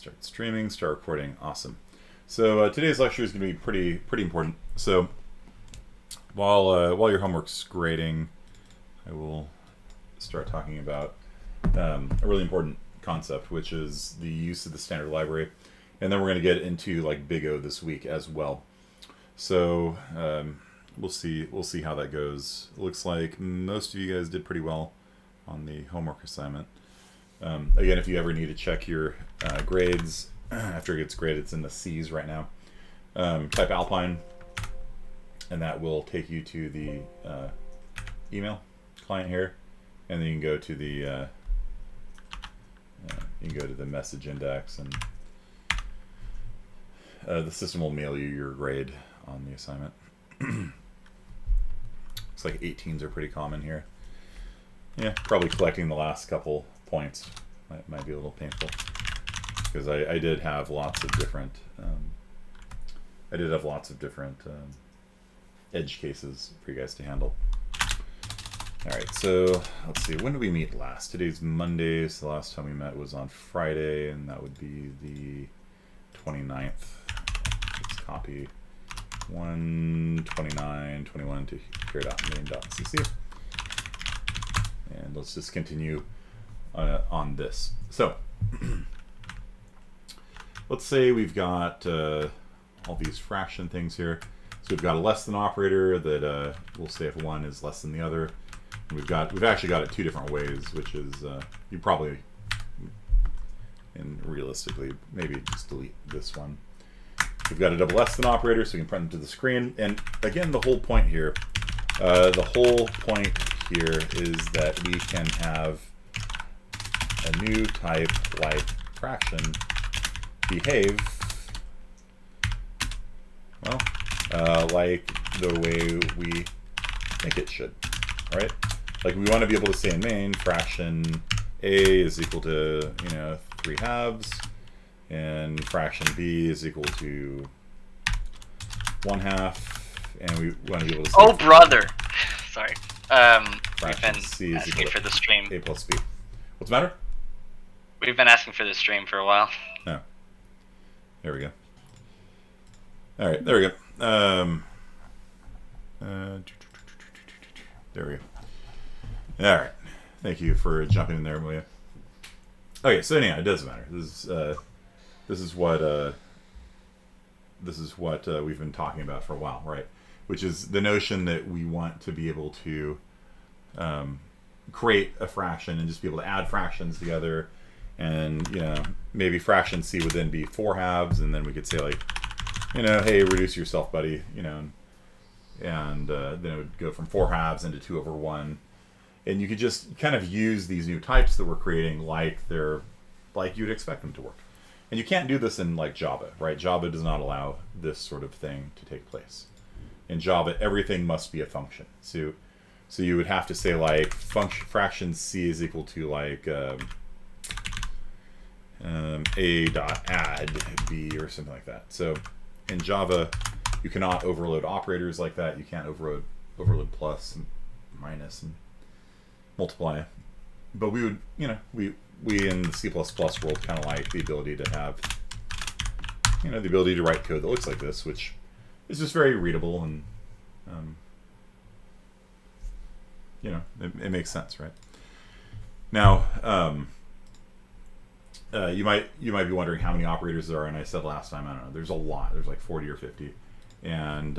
Start streaming, start recording. Awesome. So today's lecture is going to be pretty important. So while your homework's grading, I will start talking about a really important concept, which is the use of the standard library, and then we're going to get into like Big O this week as well. So we'll see how that goes. It looks like most of you guys did pretty well on the homework assignment. Again, if you ever need to check your grades after it gets graded, it's in the C's right now. Type Alpine, and that will take you to the email client here, and then you can go to the message index, and the system will mail you your grade on the assignment. Looks like 18s are pretty common here. Yeah, probably collecting the last couple points might be a little painful, because I did have lots of different edge cases for you guys to handle. All right, so let's see, when did we meet last? Today's Monday, so the last time we met was on Friday, and that would be the 29th. Let's copy 129.21 to here.main.cc. And let's just continue on this. So let's say we've got all these fraction things here. So we've got a less than operator that we'll say if one is less than the other. And we've actually got it two different ways, which is you probably, and realistically, maybe just delete this one. We've got a double less than operator, so we can print them to the screen. And again, the whole point here is that we can have a new type like fraction behave, well, like the way we think it should, right? Like we want to be able to say in main, fraction A is equal to, 3 halves, and fraction B is equal to 1/2, and we want to be able to say... Oh, brother! Sorry. We've fraction been C is asking equal for to the stream. A plus B. What's the matter? We've been asking for the stream for a while. Oh. There we go. All right, there we go. There we go. All right. Thank you for jumping in there, Malia. Okay, so anyhow, it doesn't matter. This is what we've been talking about for a while, right? Which is the notion that we want to be able to create a fraction and just be able to add fractions together, and maybe fraction C would then be 4 halves, and then we could say like, hey, reduce yourself, buddy, and then it would go from 4 halves into 2/1. And you could just kind of use these new types that we're creating like you'd expect them to work. And you can't do this in like Java, right? Java does not allow this sort of thing to take place. In Java, everything must be a function. So you would have to say like fraction C is equal to like A dot add B or something like that. So in Java, you cannot overload operators like that. You can't overload plus and minus and multiply. But we would, we in the C++ world kind of like the ability to have, the ability to write code that looks like this, which is just very readable, and it makes sense, right? Now, you might be wondering how many operators there are, and I said last time, I don't know, there's a lot. There's like 40 or 50, and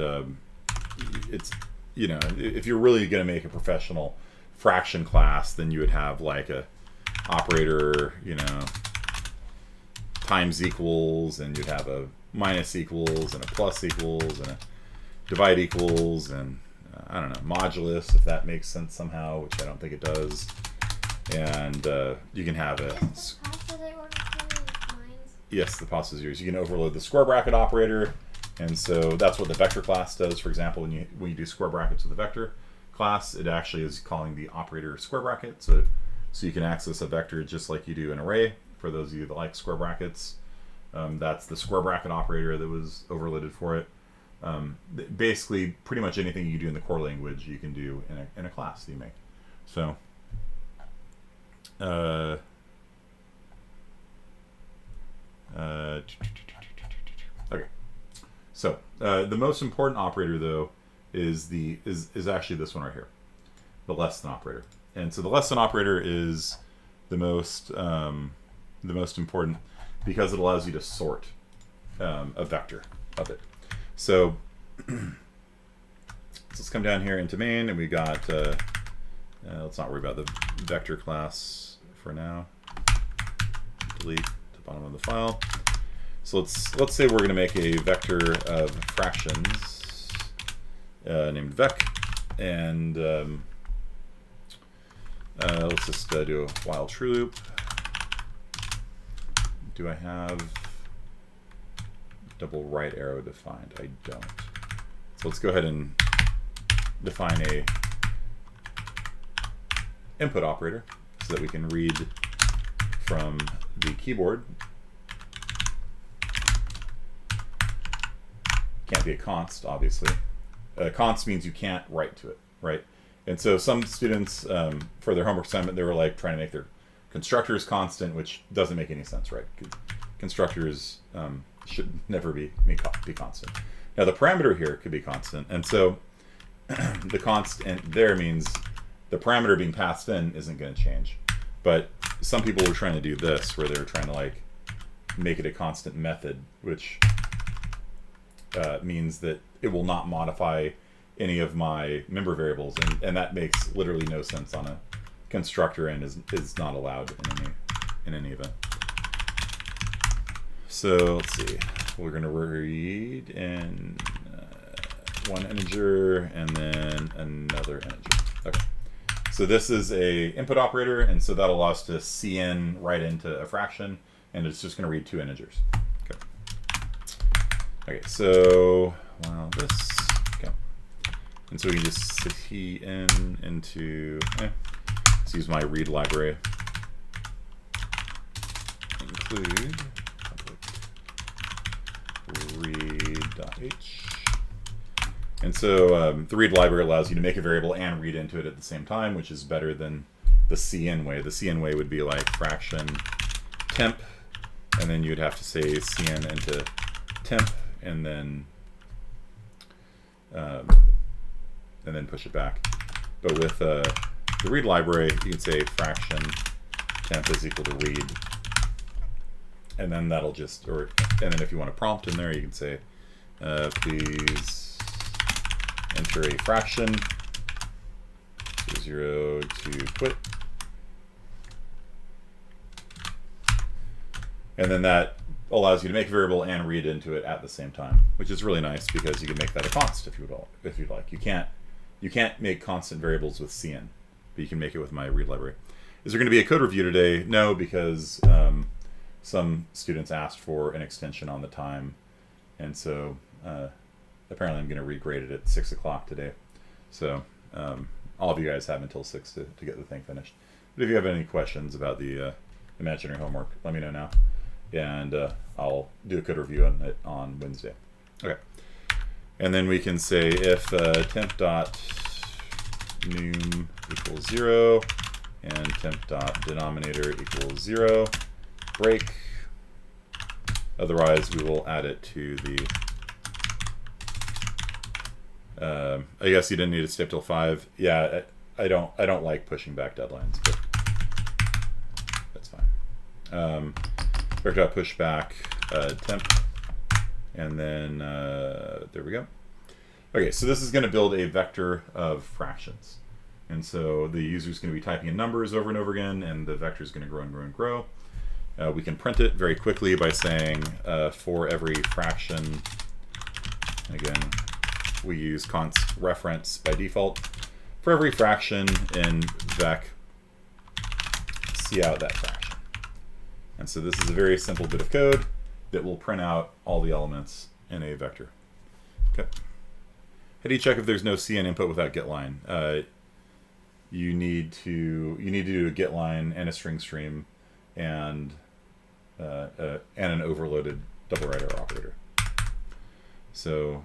it's if you're really going to make a professional fraction class, then you would have like a operator, times equals, and you'd have a minus equals, and a plus equals, and a divide equals, and I don't know, modulus, if that makes sense somehow, which I don't think it does. And you can have a... Yes, the pasta is yours. You can overload the square bracket operator, and so that's what the vector class does. For example, when you do square brackets with the vector class, it actually is calling the operator square bracket, so you can access a vector just like you do an array. For those of you that like square brackets, that's the square bracket operator that was overloaded for it. Basically, pretty much anything you do in the core language, you can do in a class that you make. So, Okay. So the most important operator though is actually this one right here, the less than operator. And so the less than operator is the most important because it allows you to sort a vector of it. So let's come down here into main, and we got let's not worry about the vector class for now. Delete the bottom of the file. So let's say we're going to make a vector of fractions named vec, and let's just do a while true loop. Do I have double right arrow defined? I don't. So let's go ahead and define a input operator so that we can read from the keyboard. Can't be a const, obviously. Const means you can't write to it, right? And so some students, for their homework assignment, they were like trying to make their constructors constant, which doesn't make any sense, right? Constructors should never be constant. Now the parameter here could be constant, and so the constant there means the parameter being passed in isn't going to change. But some people were trying to do this, where they were trying to like make it a constant method, which means that it will not modify any of my member variables, and that makes literally no sense on a constructor and is not allowed in any event. So let's see, we're going to read in one integer and then another integer. Okay. So this is a input operator, and so that allows us to cn right into a fraction, and it's just going to read two integers. Okay. Okay. So wow, this. Okay. And so we can just cn into. Let's use my read library. Include read.h. And so the read library allows you to make a variable and read into it at the same time, which is better than the cn way. The cn way would be like fraction temp, and then you'd have to say cn into temp, and then push it back. But with the read library, you can say fraction temp is equal to read, and then that'll just, and then if you want a prompt in there, you can say please enter a fraction, 0 to quit. And then that allows you to make a variable and read into it at the same time, which is really nice because you can make that a const if you'd like. You can't make constant variables with cn, but you can make it with my read library. Is there going to be a code review today? No, because some students asked for an extension on the time, and so apparently I'm going to regrade it at 6 o'clock today. So all of you guys have until 6 to get the thing finished. But if you have any questions about the imaginary homework, let me know now, and I'll do a code review on it on Wednesday. Okay. And then we can say if temp.num equals 0 and temp.denominator equals 0, break. Otherwise, we will add it to the. I guess you didn't need to stay up till 5. Yeah, I don't like pushing back deadlines, but that's fine. Push back temp, and then there we go. Okay, so this is going to build a vector of fractions, and so the user is going to be typing in numbers over and over again, and the vector is going to grow and grow and grow. We can print it very quickly by saying for every fraction. Again, we use const reference by default. For every fraction in vec, see out that fraction. And so this is a very simple bit of code that will print out all the elements in a vector. Okay. How do you check if there's no cn input without getLine? You need to do a getLine and a string stream and an overloaded double right arrow operator. So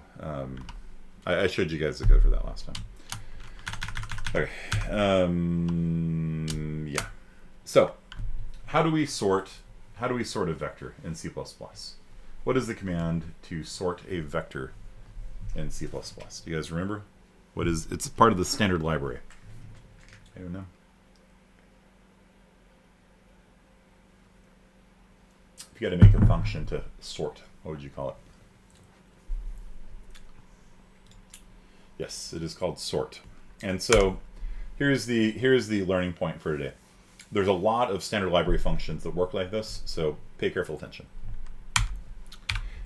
I showed you guys the code for that last time. Okay. Yeah. So how do we sort how do we sort a vector in C++? What is the command to sort a vector in C++? Do you guys remember? What is? It's part of the standard library. Anyone know? If you had to make a function to sort, what would you call it? Yes, it is called sort. And so here's the learning point for today. There's a lot of standard library functions that work like this, so pay careful attention.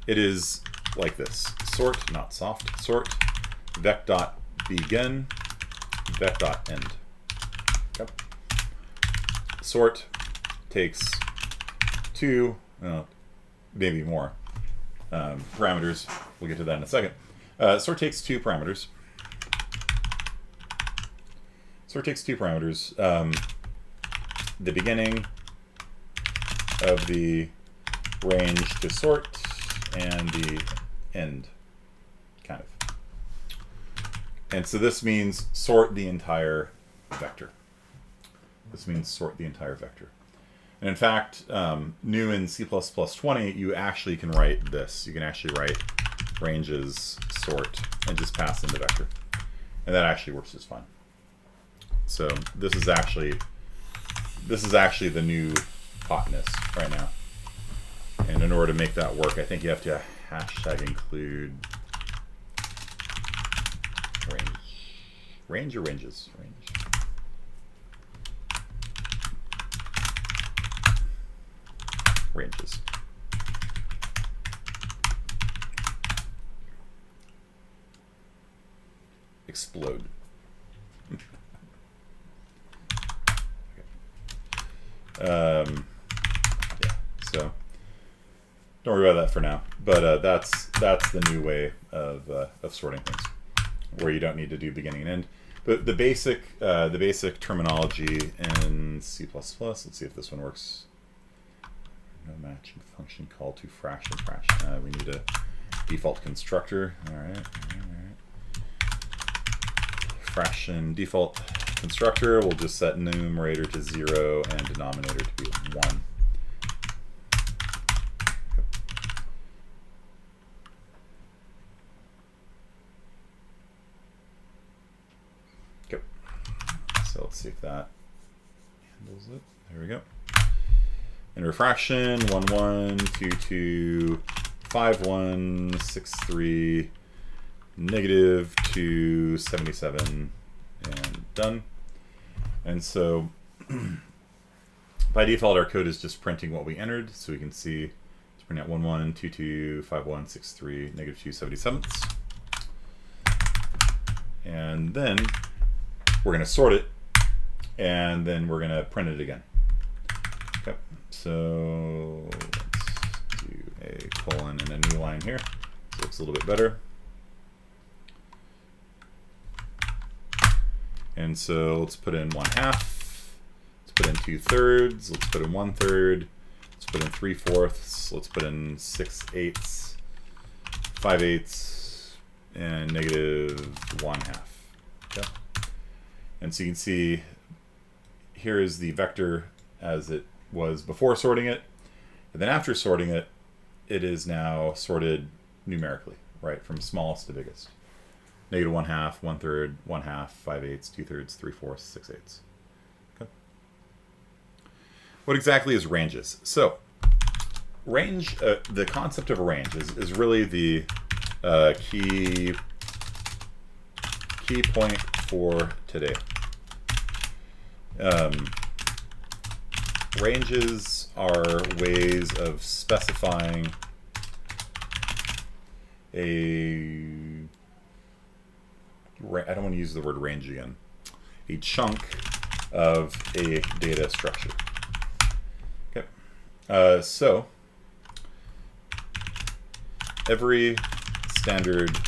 It is like this. Sort, not soft, sort, vec.begin, vec.end. Okay. Sort takes two, maybe more parameters. We'll get to that in a second. Sort takes two parameters. Sort takes two parameters. The beginning of the range to sort and the end, kind of. And so this means sort the entire vector. This means sort the entire vector. And in fact, new in C++20, you actually can write this. You can actually write ranges sort and just pass in the vector. And that actually works just fine. So this is actually the new hotness right now. And in order to make that work, I think you have to hashtag include range or ranges? Range. Ranges. Explode. Yeah, so don't worry about that for now. But that's the new way of sorting things, where you don't need to do beginning and end. But the basic terminology in C++. Let's see if this one works. No matching function call to fraction. We need a default constructor. All right. Fraction default constructor. We'll just set numerator to 0 and denominator to be 1. Okay. So let's see if that handles it. There we go. In refraction, 1 1 2 2 5 1 6 3 negative 2 77 and done. And so by default our code is just printing what we entered, so we can see it's printing out 1 1 2 2 5 1 6 3 negative 2 77ths. And then we're going to sort it, and then we're going to print it again. Okay, so let's do a colon and a new line here, so it looks a little bit better. And so let's put in 1/2, let's put in 2/3, let's put in 1/3, let's put in 3/4, let's put in 6/8, 5/8, and negative 1/2. Okay. And so you can see here is the vector as it was before sorting it, and then after sorting it, it is now sorted numerically, right, from smallest to biggest. Negative 1/2, 1/3, 1/2, 5/8, 2/3, 3/4, 6/8. Okay. What exactly is ranges? So, range, the concept of a range is really the key point for today. Ranges are ways of specifying I don't want to use the word range again, a chunk of a data structure. Okay, so every standard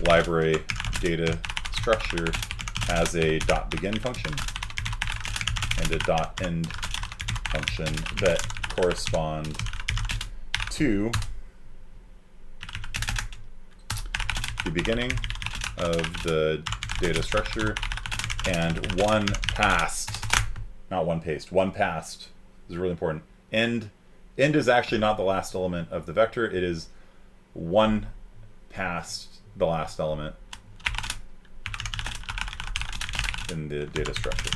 library data structure has a .begin function and a .end function that correspond to the beginning of the data structure and one passed, not one paste, one passed, this is really important, end end is actually not the last element of the vector. It is one past the last element in the data structure.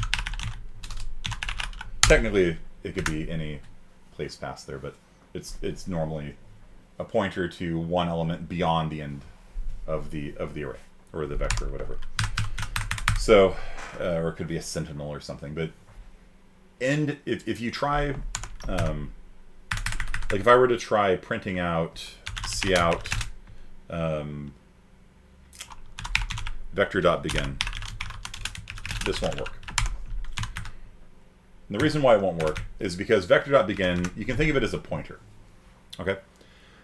Technically, it could be any place past there, but it's normally a pointer to one element beyond the end of the array or the vector or whatever. So, or it could be a sentinel or something. But end, if you try, like if I were to try printing out cout vec.begin, this won't work. And the reason why it won't work is because vec.begin, you can think of it as a pointer. Okay,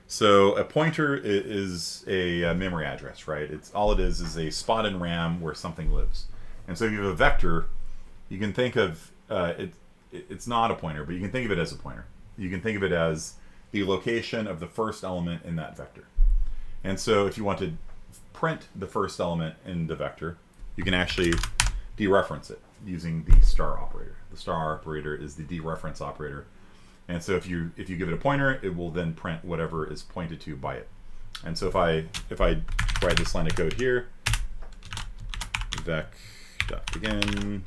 so a pointer is a memory address, right? It's all it is a spot in RAM where something lives. And so if you have a vector, you can think of it's not a pointer, but you can think of it as a pointer. You can think of it as the location of the first element in that vector. And so if you want to print the first element in the vector, you can actually dereference it using the star operator. The star operator is the dereference operator. And so if you give it a pointer, it will then print whatever is pointed to by it. And so if I write this line of code here, vec.begin,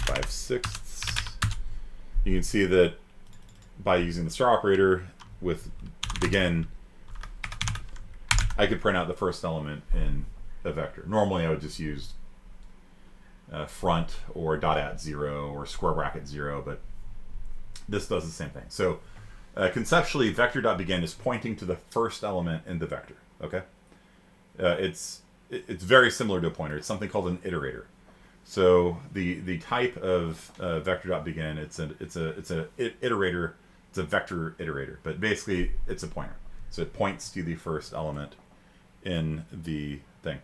five sixths, you can see that by using the star operator with begin, I could print out the first element in a vector. Normally I would just use front or .at 0 or square bracket 0, but this does the same thing. So conceptually, vector.begin is pointing to the first element in the vector. Okay, it's very similar to a pointer. It's something called an iterator. So the type of vector.begin, it's an iterator. It's a vector iterator, but basically it's a pointer. So it points to the first element in the thing.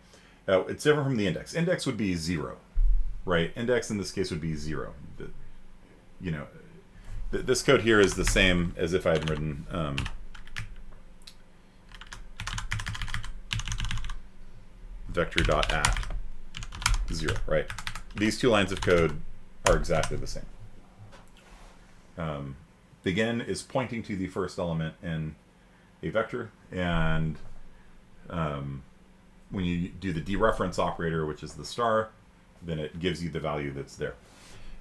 It's different from the index. Index would be 0, right? Index in this case would be 0. You know, this code here is the same as if I had written vector.at 0, right? These two lines of code are exactly the same. Begin is pointing to the first element in a vector, and when you do the dereference operator, which is the star, then it gives you the value that's there.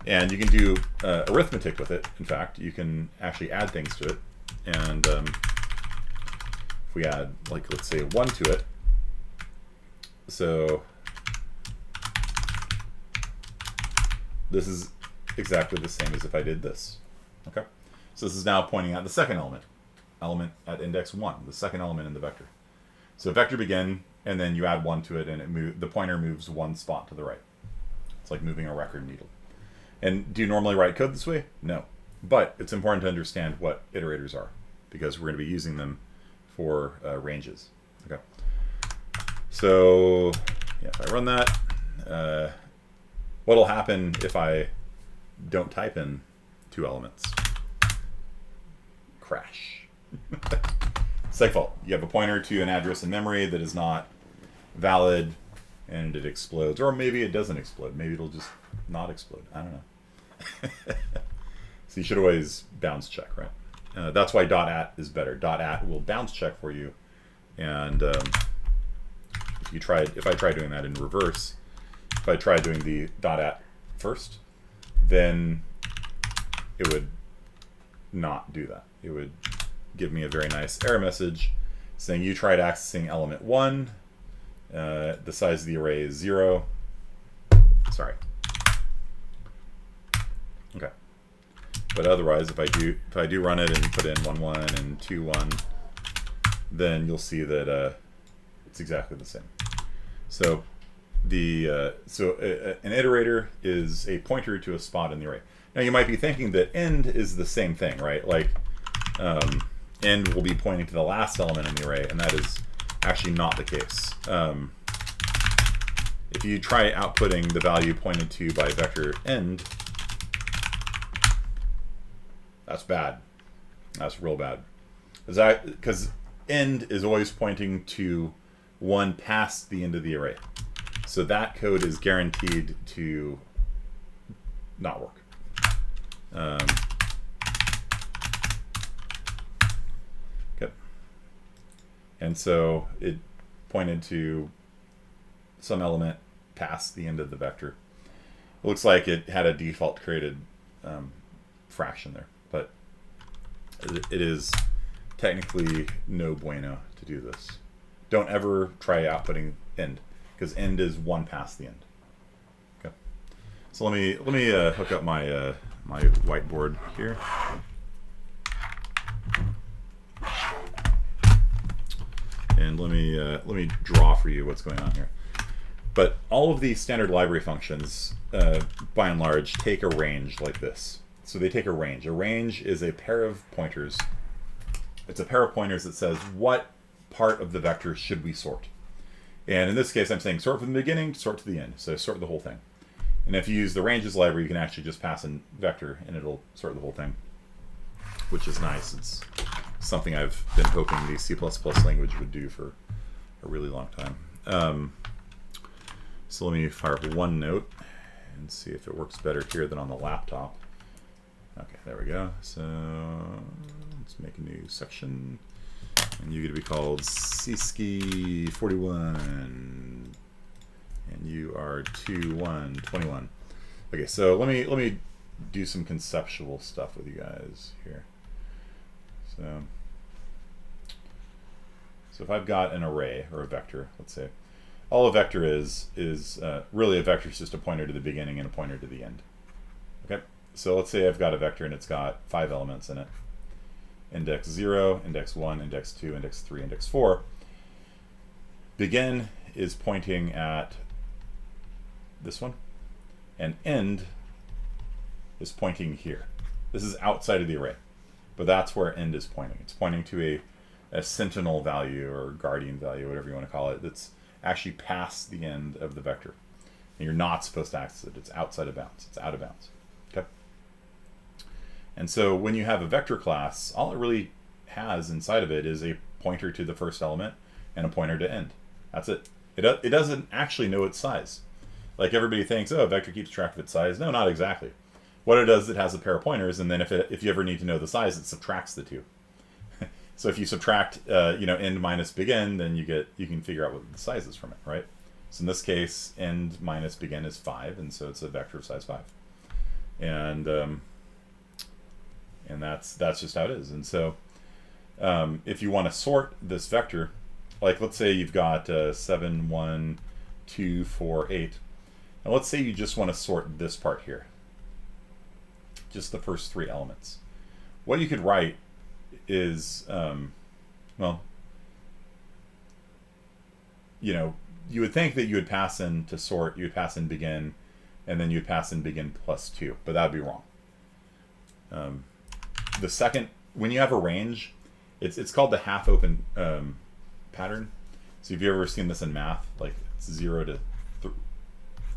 And you can do arithmetic with it. In fact, you can actually add things to it. And if we add, like, let's say 1 to it, so this is exactly the same as if I did this. Okay, so this is now pointing at the second element at index 1, the second element in the vector. So vector begin, and then you add 1 to it, and the pointer moves 1 spot to the right. It's like moving a record needle. And do you normally write code this way? No. But it's important to understand what iterators are, because we're going to be using them for ranges. Okay. So yeah, if I run that, what'll happen if I don't type in 2 elements? Crash. It's like fault. You have a pointer to an address in memory that is not valid, and it explodes. Or maybe it doesn't explode. Maybe it'll just not explode. I don't know. So you should always bounds check, right? That's why .at is better. .at will bounds check for you, and if I try doing that in reverse, if I try doing the .at first, then it would not do that. It would give me a very nice error message saying you tried accessing element 1. The size of the array is 0. Sorry. Okay. But otherwise, if I do run it and put in 1 1 and 2 1, then you'll see that it's exactly the same. So an iterator is a pointer to a spot in the array. Now you might be thinking that end is the same thing, right? Like end will be pointing to the last element in the array, and that is actually not the case. If you try outputting the value pointed to by vector end, that's bad. That's real bad. Because end is always pointing to one past the end of the array. So that code is guaranteed to not work. Okay. And so it pointed to some element past the end of the vector. It looks like it had a default created fraction there, but it is technically no bueno to do this. Don't ever try outputting end, because end is one past the end. Okay. So let me hook up my my whiteboard here. And let me draw for you what's going on here. But all of these standard library functions, by and large, take a range like this. So they take a range. A range is a pair of pointers. It's a pair of pointers that says what part of the vector should we sort. And in this case, I'm saying sort from the beginning, sort to the end. So sort the whole thing. And if you use the ranges library, you can actually just pass in vector, and it'll sort the whole thing, which is nice. It's something I've been hoping the C++ language would do for a really long time. So let me fire up one note and see if it works better here than on the laptop. Okay, there we go. So let's make a new section. And you're going to be called Siski41. And you are 2121. Okay, so let me do some conceptual stuff with you guys here. So if I've got an array or a vector, let's say, all a vector is really a vector is just a pointer to the beginning and a pointer to the end. Okay, so let's say I've got a vector and it's got 5 elements in it. Index 0, index 1, index 2, index 3, index 4. Begin is pointing at this one, and end is pointing here. This is outside of the array, but that's where end is pointing. It's pointing to a sentinel value or guardian value, whatever you want to call it, that's actually past the end of the vector. And you're not supposed to access it. It's outside of bounds. It's out of bounds. Okay. And so when you have a vector class, all it really has inside of it is a pointer to the first element and a pointer to end. That's it. It doesn't actually know its size. Like everybody thinks, oh, a vector keeps track of its size. No, not exactly. What it does, it has a pair of pointers, and then if you ever need to know the size, it subtracts the two. So if you subtract, end minus begin, then you can figure out what the size is from it, right? So in this case, end minus begin is 5, and so it's a vector of size 5. And that's just how it is. And so if you want to sort this vector, like let's say you've got 7, 1, 2, 4, 8. And let's say you just want to sort this part here, just the first 3 elements. What you could write is, you would think that you would pass in to sort, you would pass in begin, and then you would pass in begin plus 2, but that would be wrong. The second, when you have a range, it's called the half open pattern. So if you've ever seen this in math, like it's 0 to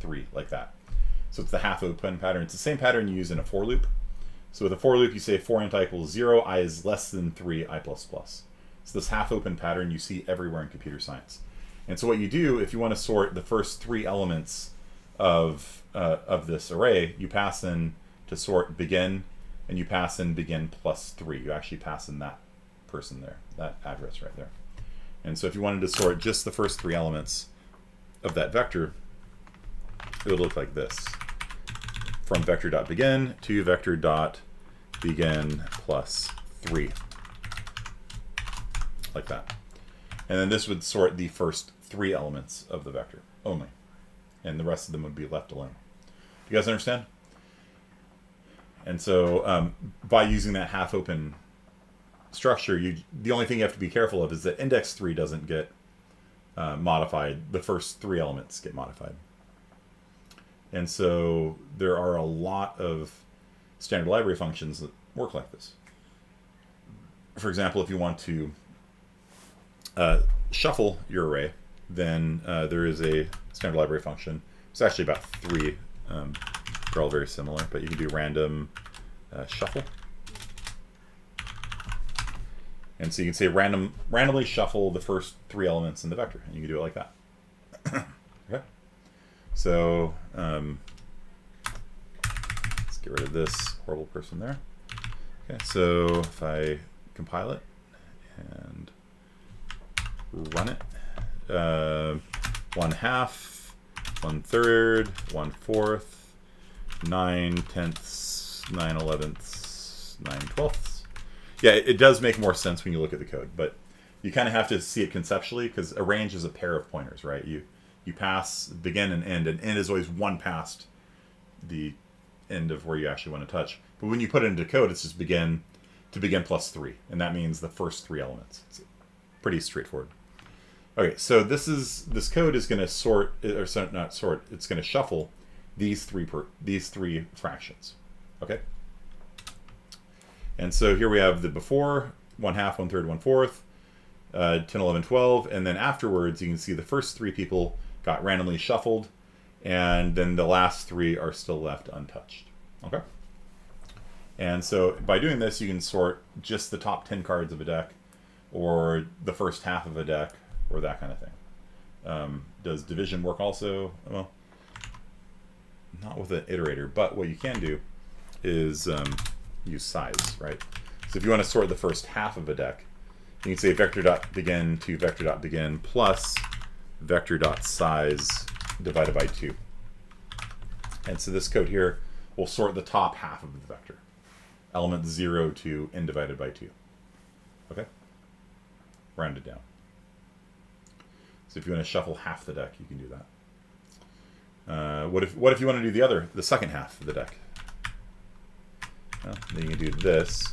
3, like that. So it's the half open pattern. It's the same pattern you use in a for loop. So with a for loop, you say for int I equals 0, I is less than 3, I plus plus. So this half open pattern you see everywhere in computer science. And so what you do, if you want to sort the first 3 elements of this array, you pass in to sort begin, and you pass in begin plus 3. You actually pass in that person there, that address right there. And so if you wanted to sort just the first 3 elements of that vector, it would look like this. From vector.begin to vector.begin plus 3. Like that. And then this would sort the first 3 elements of the vector only. And the rest of them would be left alone. You guys understand? And so by using that half open structure, the only thing you have to be careful of is that index 3 doesn't get modified. The first 3 elements get modified. And so there are a lot of standard library functions that work like this. For example, if you want to shuffle your array, then there is a standard library function. It's actually about 3. They're all very similar, but you can do random shuffle. And so you can say randomly shuffle the first 3 elements in the vector, and you can do it like that. Okay. So let's get rid of this horrible person there. Okay, so if I compile it and run it, 1/2, 1/3, 1/4, 9/10, 9/11, 9/12. Yeah, it does make more sense when you look at the code, but you kind of have to see it conceptually, because a range is a pair of pointers, right? You pass begin and end is always one past the end of where you actually want to touch. But when you put it into code, it's just begin plus 3, and that means the first 3 elements. It's pretty straightforward. Okay, so this code is going to sort, or not sort, it's going to shuffle these three fractions. Okay. And so here we have the before 1/2, 1/3, 1/4, 10, 11, 12, and then afterwards you can see the first 3 people got randomly shuffled, and then the last 3 are still left untouched. Okay. And so by doing this, you can sort just the top 10 cards of a deck, or the first half of a deck, or that kind of thing. Does division work also? Well, not with an iterator, but what you can do is use size, right? So if you want to sort the first half of a deck, you can say vec.begin to vec.begin plus vec.size divided by 2. And so this code here will sort the top half of the vector, element 0 to n divided by 2. Okay? Round it down. So if you want to shuffle half the deck, you can do that. What if you want to do the second half of the deck? Well, then you can do this.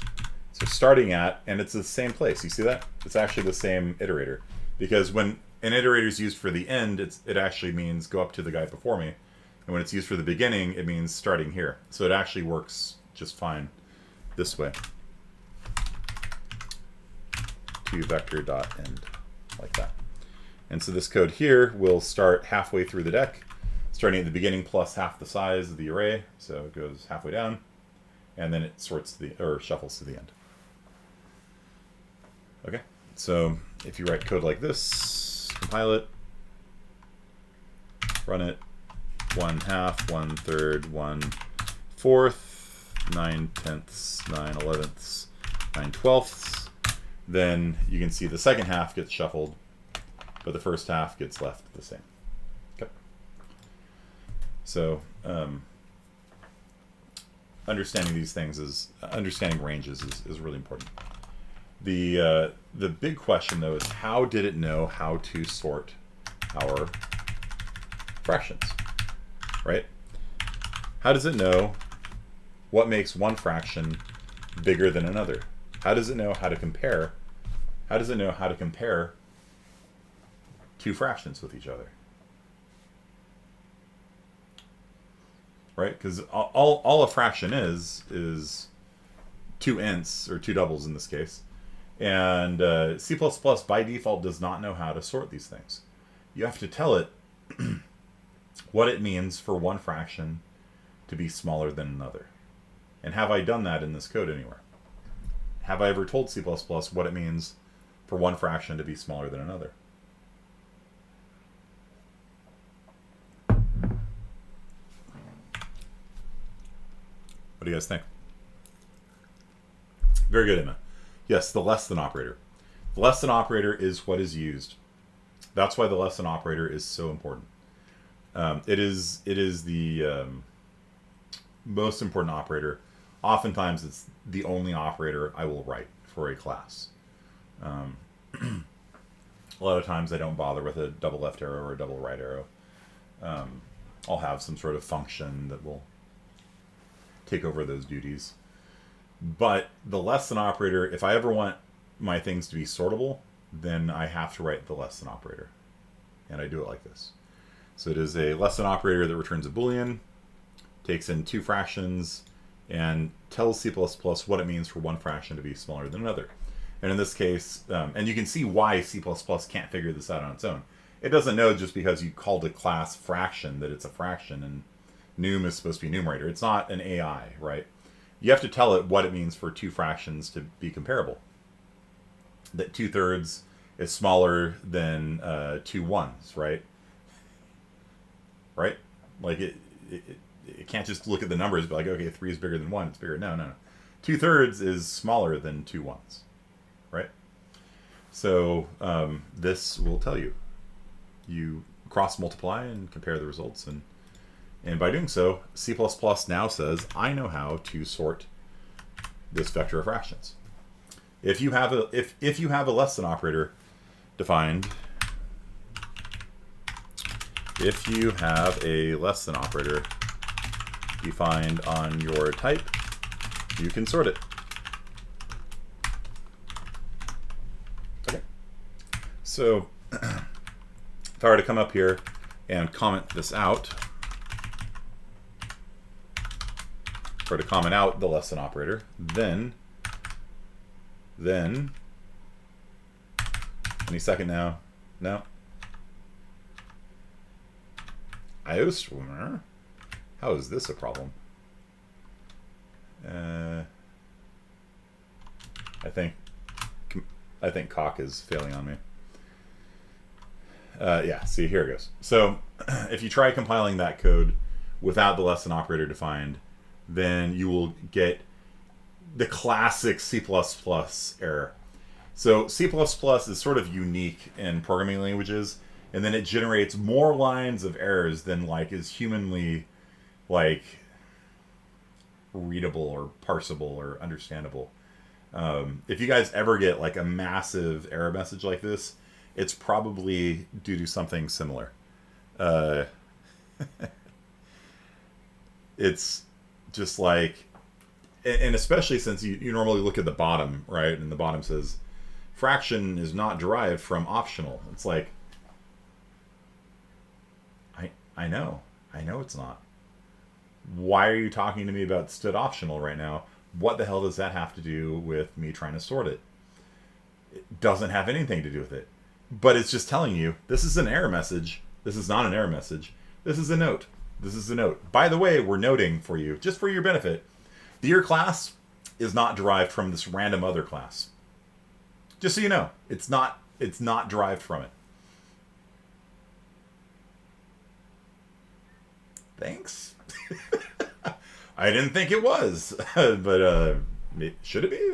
So starting at, and it's the same place. You see that? It's actually the same iterator, because when an iterator is used for the end, it actually means go up to the guy before me, and when it's used for the beginning, it means starting here. So it actually works just fine this way. To vec.end, like that. And so this code here will start halfway through the deck, starting at the beginning plus half the size of the array, so it goes halfway down, and then it sorts shuffles to the end. Okay, so if you write code like this, compile it, run it, 1/2, 1/3, 1/4, 9/10, 9/11, 9/12, then you can see the second half gets shuffled, but the first half gets left the same. Okay. So understanding these things understanding ranges is really important. The big question though is, how did it know how to sort our fractions, right? How does it know what makes one fraction bigger than another? How does it know how to compare? How does it know how to compare 2 fractions with each other? Right? Because all a fraction is 2 ints, or 2 doubles in this case. And C++ by default does not know how to sort these things. You have to tell it what it means for one fraction to be smaller than another. And have I done that in this code anywhere? Have I ever told C++ what it means for one fraction to be smaller than another? What do you guys think? Very good, Emma. Yes, the less than operator. The less than operator is what is used. That's why the less than operator is so important. It is the most important operator. Oftentimes, it's the only operator I will write for a class. A lot of times, I don't bother with a double left arrow or a double right arrow. I'll have some sort of function that will take over those duties. But the less than operator, if I ever want my things to be sortable, then I have to write the less than operator. And I do it like this. So it is a less than operator that returns a Boolean, takes in 2 fractions, and tells C++ what it means for one fraction to be smaller than another. And in this case, and you can see why C++ can't figure this out on its own. It doesn't know just because you called a class fraction that it's a fraction, and num is supposed to be numerator. It's not an AI, right? You have to tell it what it means for 2 fractions to be comparable. that 2/3 is smaller than 2 1s, right? Right? Like it can't just look at the numbers and be like, okay, 3 is bigger than 1, it's bigger. No, no, no. 2/3 is smaller than 2 1s, right? So this will tell you. You cross multiply and compare the results, and by doing so, C++ now says, I know how to sort this vector of fractions. If you have a less than operator defined, if you have a less than operator defined on your type, you can sort it. Okay. So if I were to come up here and comment this out, or to comment out the less than operator, then any second now, no. IOStreamer? How is this a problem? I think cock is failing on me. Yeah, see, here it goes. So if you try compiling that code without the less than operator defined, then you will get the classic C++ error. So C++ is sort of unique in programming languages, and then it generates more lines of errors than like is humanly like readable or parsable or understandable. If you guys ever get like a massive error message like this, it's probably due to something similar. It's just like, and especially since you normally look at the bottom, right? And the bottom says, fraction is not derived from optional. It's like, I know it's not. Why are you talking to me about std optional right now? What the hell does that have to do with me trying to sort it? It doesn't have anything to do with it. But it's just telling you, this is an error message. This is not an error message. This is a note. This is a note. By the way, we're noting for you, just for your benefit, the your class is not derived from this random other class. Just so you know, it's not derived from it. Thanks. I didn't think it was, but should it be?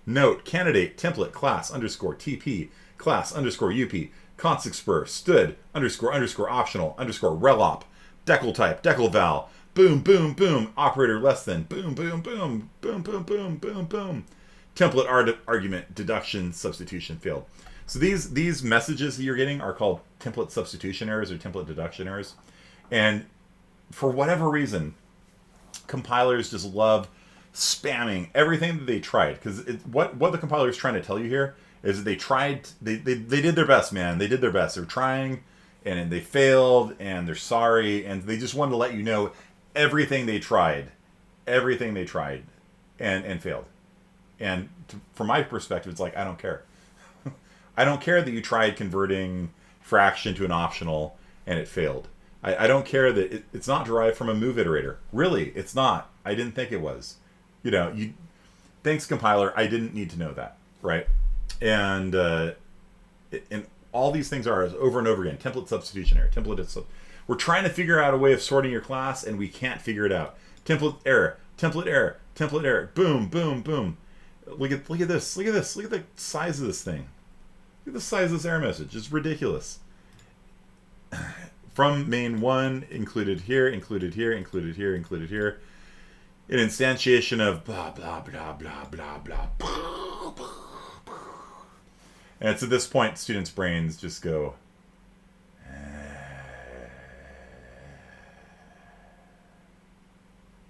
Note, candidate, template, class, underscore, TP, class, underscore, UP, const expr, std, underscore, underscore, optional, underscore, relop, decal type, decal val, boom, boom, boom, operator less than, boom, boom, boom, boom, boom, boom, boom, boom, template argument, deduction, substitution failed. So these messages that you're getting are called template substitution errors or template deduction errors. And for whatever reason, compilers just love spamming everything that they tried. Because what the compiler is trying to tell you here is that they did their best, man. They did their best. They're trying, and they failed, and they're sorry, and they just wanted to let you know everything they tried, and failed. And from my perspective, it's like, I don't care. I don't care that you tried converting fraction to an optional and it failed. I don't care that it's not derived from a move iterator. Really, it's not. I didn't think it was. Thanks, compiler. I didn't need to know that, right? And all these things are over and over again. Template substitution error. We're trying to figure out a way of sorting your class, and we can't figure it out. Template error. Template error. Template error. Boom, boom, boom. Look at this. Look at this. Look at the size of this thing. Look at the size of this error message. It's ridiculous. From main 1, included here, included here, included here, included here. An instantiation of blah, blah, blah, blah, blah, blah. And it's at this point, students' brains just go,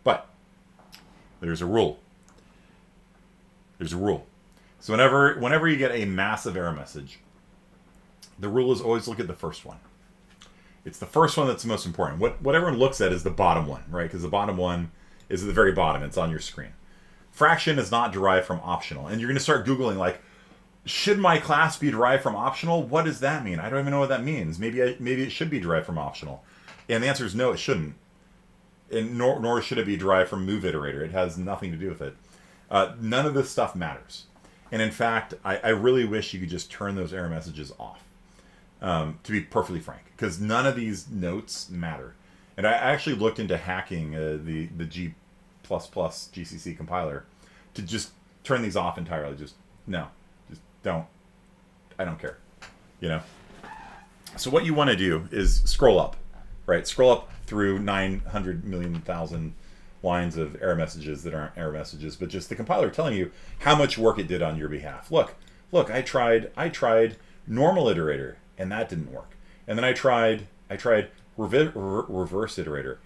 but there's a rule. There's a rule. So whenever you get a massive error message, the rule is always look at the first one. It's the first one that's the most important. What everyone looks at is the bottom one, right? Because the bottom one is at the very bottom. It's on your screen. Fraction is not derived from optional. And you're going to start Googling, like, should my class be derived from optional? What does that mean? I don't even know what that means. Maybe it should be derived from optional. And the answer is no, it shouldn't. And nor should it be derived from move iterator. It has nothing to do with it. None of this stuff matters. And in fact, I really wish you could just turn those error messages off, to be perfectly frank, because none of these notes matter. And I actually looked into hacking the G++ GCC compiler to just turn these off entirely. Just don't. I don't care, you know. So what you want to do is scroll up, right? Scroll up through 900 million thousand lines of error messages that aren't error messages, but just the compiler telling you how much work it did on your behalf. Look, I tried normal iterator, and that didn't work. And then I tried reverse iterator,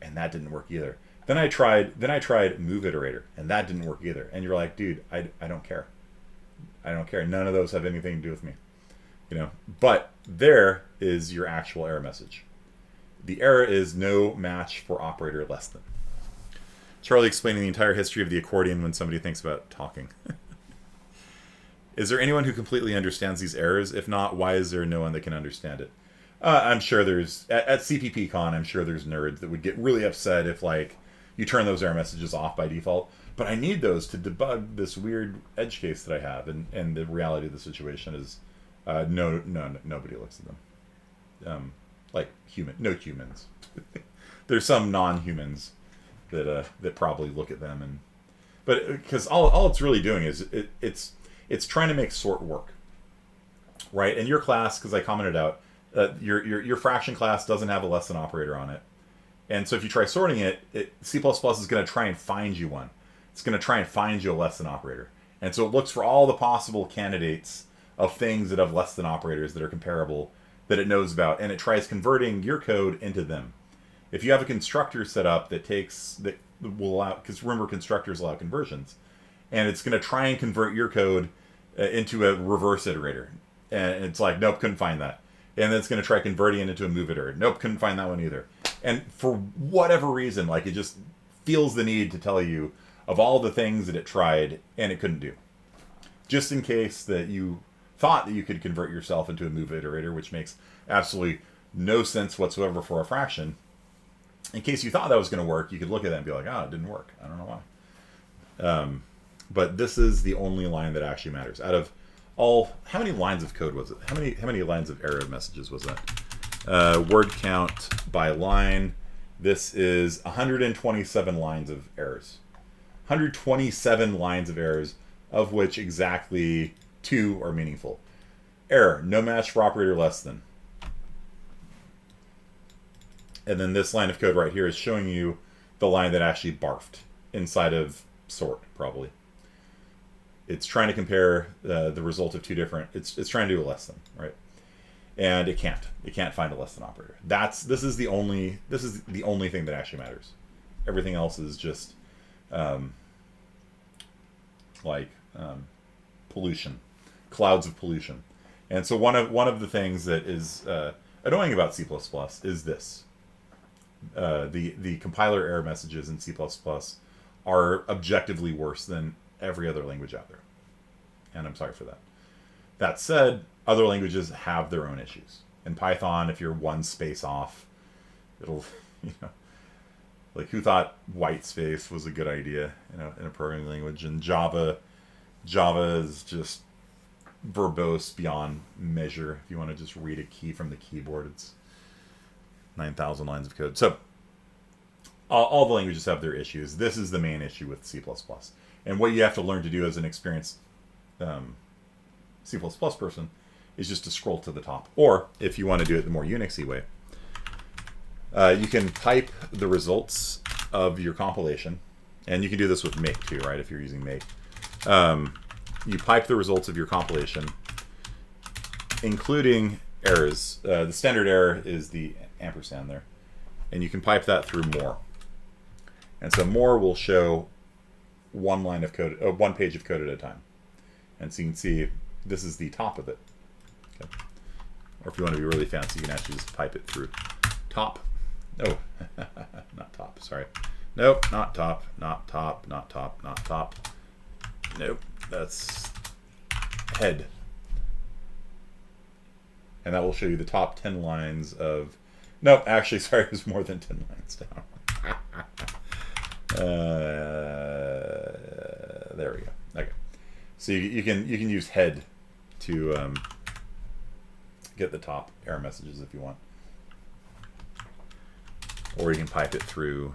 and that didn't work either. Then I tried move iterator, and that didn't work either. And you're like, dude, I don't care. I don't care. None of those have anything to do with me, you know. But there is your actual error message. The error is no match for operator less than. Charlie explaining the entire history of the accordion when somebody thinks about talking. Is there anyone who completely understands these errors? If not, why is there no one that can understand it? I'm sure there's, at CPPCon, I'm sure there's nerds that would get really upset if, like, you turn those error messages off by default. But I need those to debug this weird edge case that I have. And the reality of the situation is nobody looks at them. No humans. There's some non-humans that probably look at them, but because all it's really doing is it's trying to make sort work, right? And your class, because I commented out, your fraction class doesn't have a less than operator on it, and so if you try sorting it, C++ is going to try and find you one. It's going to try and find you a less than operator, and so it looks for all the possible candidates of things that have less than operators that are comparable that it knows about, and it tries converting your code into them. If you have a constructor set up that will allow, because remember constructors allow conversions, and it's going to try and convert your code into a reverse iterator, and it's like, nope, couldn't find that. And then it's going to try converting it into a move iterator. Nope, couldn't find that one either. And for whatever reason, like, it just feels the need to tell you of all the things that it tried and it couldn't do. Just in case that you thought that you could convert yourself into a move iterator, which makes absolutely no sense whatsoever for a fraction. In case you thought that was going to work, you could look at that and be like, oh, it didn't work. I don't know why. But this is the only line that actually matters. Out of all, how many lines of code was it? How many lines of error messages was that? Word count by line. This is 127 lines of errors. 127 lines of errors, of which exactly 2 are meaningful. Error, no match for operator less than. And then this line of code right here is showing you the line that actually barfed inside of sort, probably. It's trying to compare the result of two different. It's trying to do a less than, right? And it can't. It can't find a less than operator. This is the only thing that actually matters. Everything else is just pollution, clouds of pollution. And so one of the things that is annoying about C++ is this. The compiler error messages in C++ are objectively worse than every other language out there. And I'm sorry for that. That said, other languages have their own issues. In Python, if you're one space off, it'll, like, who thought white space was a good idea in a programming language? And Java is just verbose beyond measure. If you want to just read a key from the keyboard, it's 9,000 lines of code. So all the languages have their issues. This is the main issue with C++. And what you have to learn to do as an experienced C++ person is just to scroll to the top. Or, if you want to do it the more Unixy way, you can type the results of your compilation. And you can do this with make too, right, if you're using make. You pipe the results of your compilation, including errors. The standard error is the ampersand there. And you can pipe that through more. And so more will show one line of code, one page of code at a time. And so you can see this is the top of it. Okay. Or if you want to be really fancy, you can actually just pipe it through top. Oh, not top, sorry. Nope, not top, not top, not top, not top. Nope, that's head. And that will show you the top 10 lines of... Nope, actually, sorry, it was more than 10 lines down. There we go. Okay. So you can use head to get the top error messages if you want, or you can pipe it through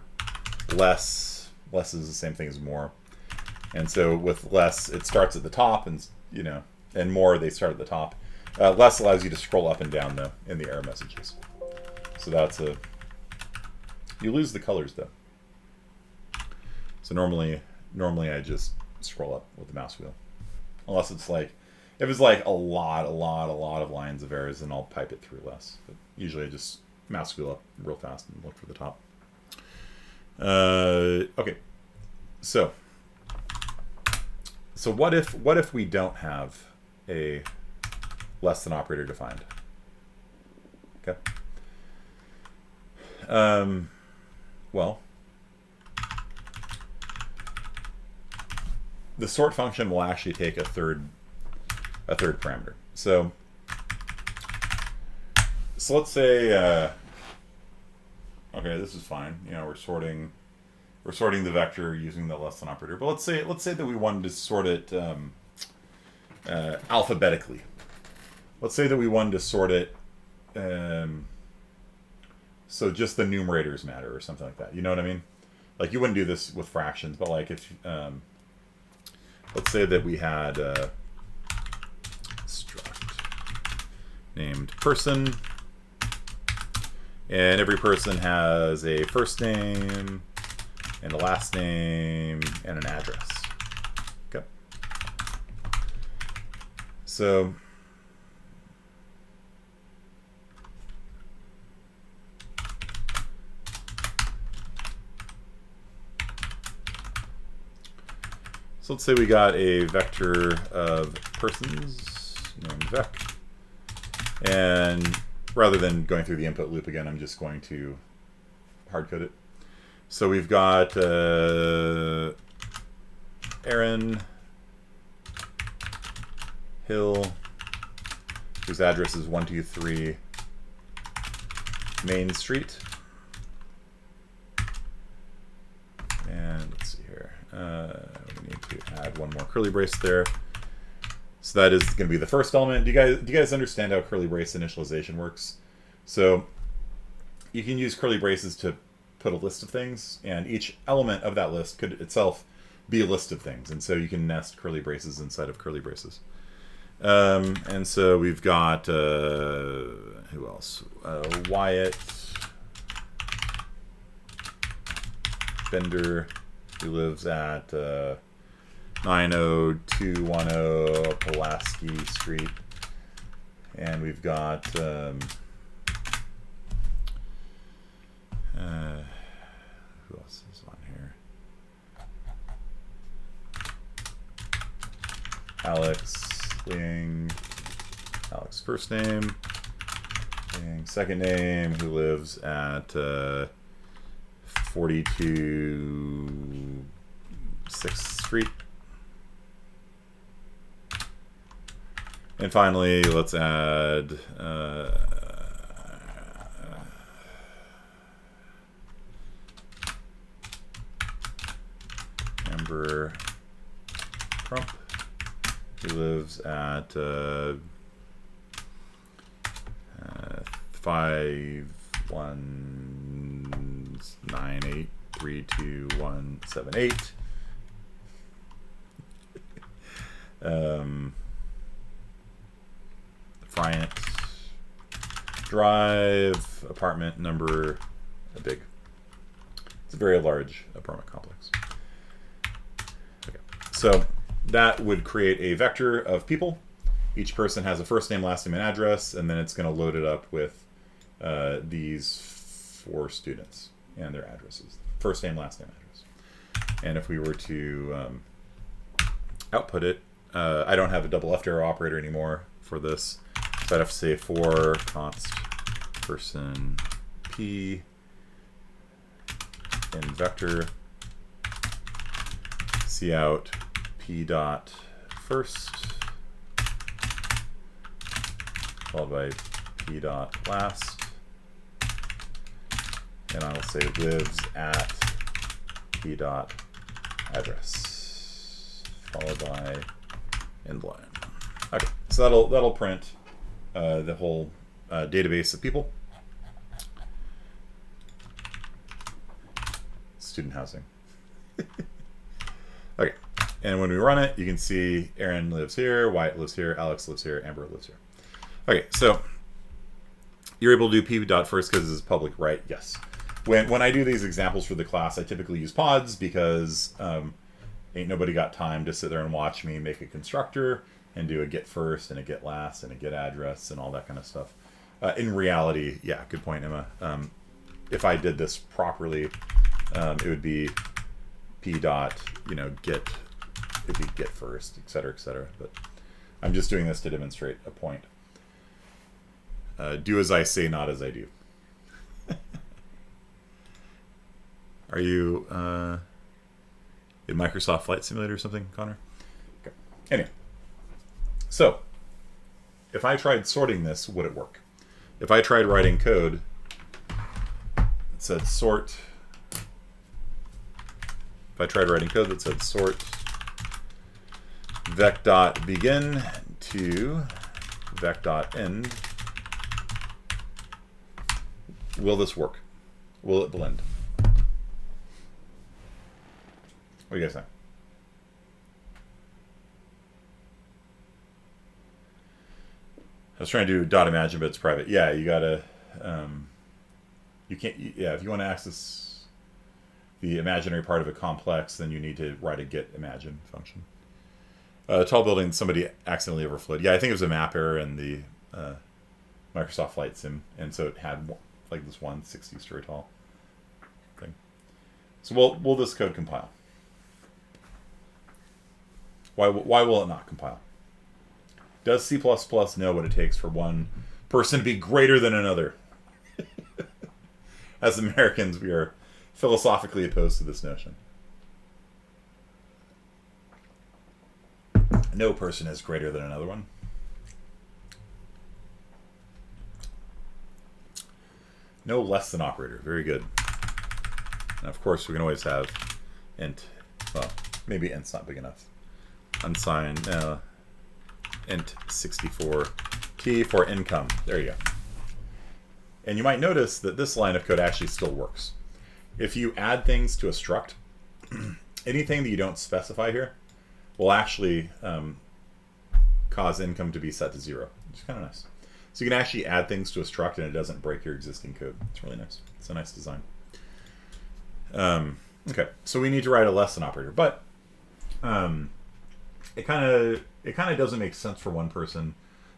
less. Less is the same thing as more, and so with less it starts at the top, and and more they start at the top. Less allows you to scroll up and down though in the error messages. So that's you lose the colors though. So normally I just scroll up with the mouse wheel, unless it's like, if it's like a lot of lines of errors, then I'll pipe it through less. But usually I just mouse wheel up real fast and look for the top. Okay, so what if we don't have a less than operator defined? Okay. Well, the sort function will actually take a third parameter. So let's say, okay, this is fine. We're sorting the vector using the less than operator. But let's say that we wanted to sort it alphabetically. Let's say that we wanted to sort it so just the numerators matter or something like that. You know what I mean? Like, you wouldn't do this with fractions, but like if let's say that we had struct named person, and every person has a first name and a last name and an address. Okay. So let's say we got a vector of persons named vec, and rather than going through the input loop again, I'm just going to hard code it. So we've got Aaron Hill, whose address is 123 Main Street. And let's see here. We need to add one more curly brace there. So that is going to be the first element. Do you guys understand how curly brace initialization works? So you can use curly braces to put a list of things, and each element of that list could itself be a list of things, and so you can nest curly braces inside of curly braces. And so we've got who else? Wyatt Bender, who lives at 90210 Pulaski Street, and we've got who else is on here? Alex Ling, Alex first name, Ling second name, who lives at 42 6th Street. And finally, let's add Amber Crump, who lives at 5198322178. Bryant Drive, apartment number big. It's a very large apartment complex. Okay. So that would create a vector of people. Each person has a first name, last name, and address, and then it's going to load it up with these 4 students and their addresses. First name, last name, address. And if we were to output it, I don't have a double left arrow operator anymore for this, so I'd have to say for const person p in vector cout p dot first followed by p dot last, and I will say lives at p dot address followed by end line. Okay, so that'll print the whole database of people. Student housing. Okay, and when we run it, you can see Aaron lives here, Wyatt lives here, Alex lives here, Amber lives here. Okay, so you're able to do p.first because this is public, right? Yes. When I do these examples for the class, I typically use pods because ain't nobody got time to sit there and watch me make a constructor and do a get first and a get last and a get address and all that kind of stuff. In reality, yeah, good point, Emma. If I did this properly, it would be p dot, get, it'd be get first, et cetera, et cetera. But I'm just doing this to demonstrate a point. Do as I say, not as I do. Are you in Microsoft Flight Simulator or something, Connor? Okay. Anyway, so if I tried sorting this, would it work? If I tried writing code that said sort, if I tried writing code that said sort vec.begin to vec.end, will this work? Will it blend? What do you guys think? I was trying to do .imagine, but it's private. Yeah, you gotta. You can't. Yeah, if you want to access the imaginary part of a complex, then you need to write a get imagine function. Tall building, somebody accidentally overflowed. Yeah, I think it was a map error in the Microsoft Flight Sim, and so it had like this 160-story tall thing. So will this code compile? Why will it not compile? Does C++ know what it takes for one person to be greater than another? As Americans, we are philosophically opposed to this notion. No person is greater than another one. No less than operator. Very good. And of course, we can always have int. Well, maybe int's not big enough. Unsigned int 64t for income. There you go. And you might notice that this line of code actually still works. If you add things to a struct, anything that you don't specify here will actually cause income to be set to 0, which is kind of nice. So you can actually add things to a struct and it doesn't break your existing code. It's really nice. It's a nice design. Okay, so we need to write a less than operator, but it kind of doesn't make sense for one person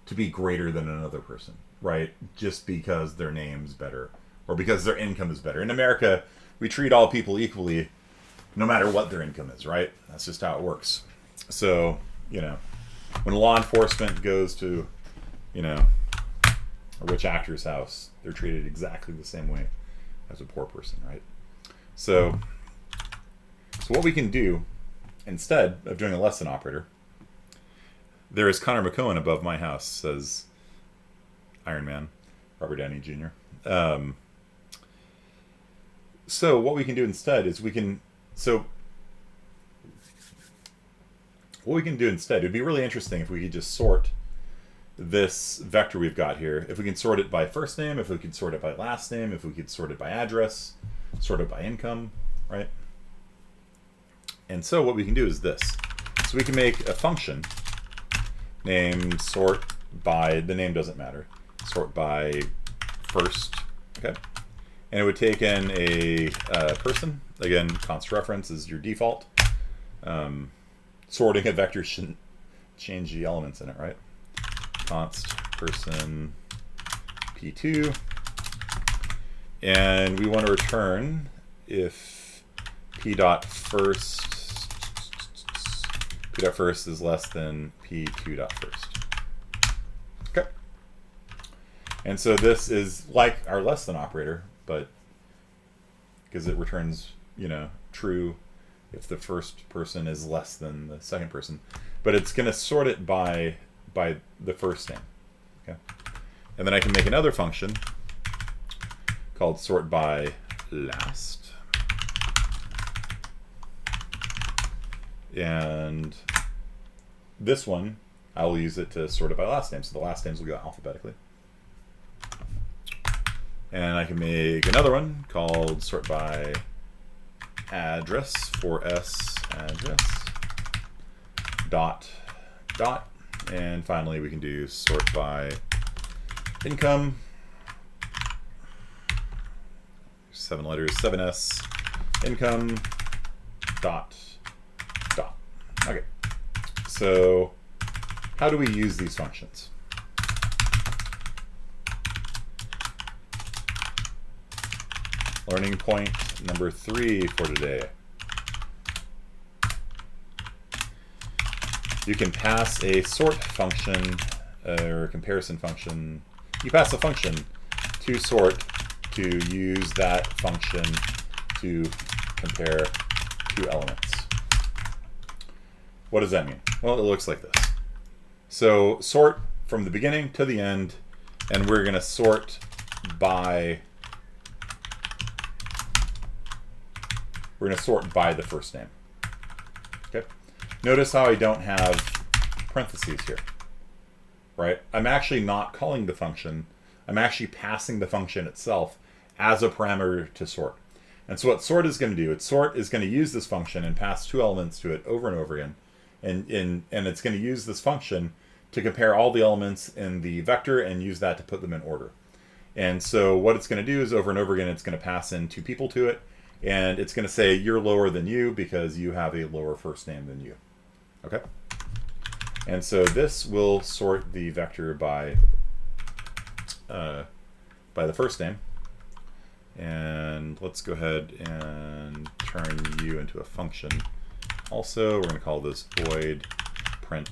to be greater than another person, right? Just because their name's better or because their income is better. In America, we treat all people equally no matter what their income is, right? That's just how it works. So, when law enforcement goes to, a rich actor's house, they're treated exactly the same way as a poor person, right? So what we can do, instead of doing a less than operator, there is Connor McCohen above my house, says Iron Man, Robert Downey Jr. So what we can do instead is it'd be really interesting if we could just sort this vector we've got here. If we can sort it by first name, if we could sort it by last name, if we could sort it by address, sort it by income, right? And so what we can do is this. So we can make a function named sort by, the name doesn't matter, sort by first, okay? And it would take in a person. Again, const reference is your default. Sorting a vector shouldn't change the elements in it, right? Const person p2. And we want to return if p.first is less than p2.first. Okay. And so this is like our less than operator, but because it returns, true if the first person is less than the second person. But it's going to sort it by the first name. Okay. And then I can make another function called sort by last. And this one, I will use it to sort it by last name. So the last names will go alphabetically. And I can make another one called sort by address for S address dot dot. And finally, we can do sort by income. 7 letters, 7S income dot dot. Okay. So how do we use these functions? Learning point number 3 for today. You can pass a sort function or a comparison function. You pass a function to sort to use that function to compare two elements. What does that mean? Well, it looks like this. So sort from the beginning to the end, and we're going to sort by the first name. Okay. Notice how I don't have parentheses here, right? I'm actually not calling the function. I'm actually passing the function itself as a parameter to sort. And so what sort is going to do, sort is going to use this function and pass two elements to it over and over again. And it's going to use this function to compare all the elements in the vector and use that to put them in order. And so what it's going to do is over and over again, it's going to pass in two people to it. And it's going to say you're lower than you because you have a lower first name than you. Okay? And so this will sort the vector by the first name. And let's go ahead and turn you into a function. Also, we're going to call this void print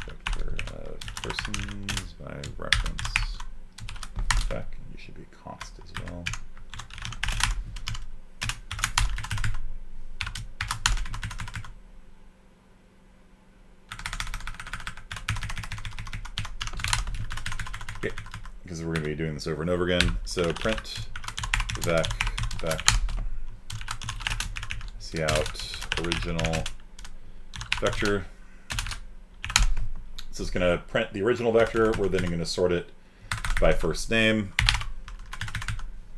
vector of persons by reference vec. You should be const as well. Because we're going to be doing this over and over again. So print vec cout original vector. So it's going to print the original vector. We're then going to sort it by first name.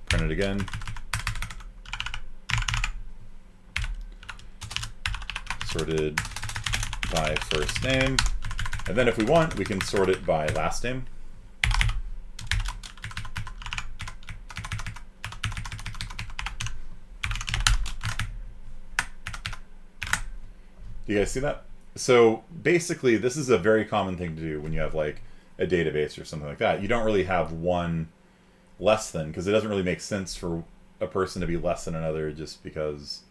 Print it again. Sorted by first name. And then if we want, we can sort it by last name. Do you guys see that? So basically, this is a very common thing to do when you have like a database or something like that. You don't really have one less than, because it doesn't really make sense for a person to be less than another just because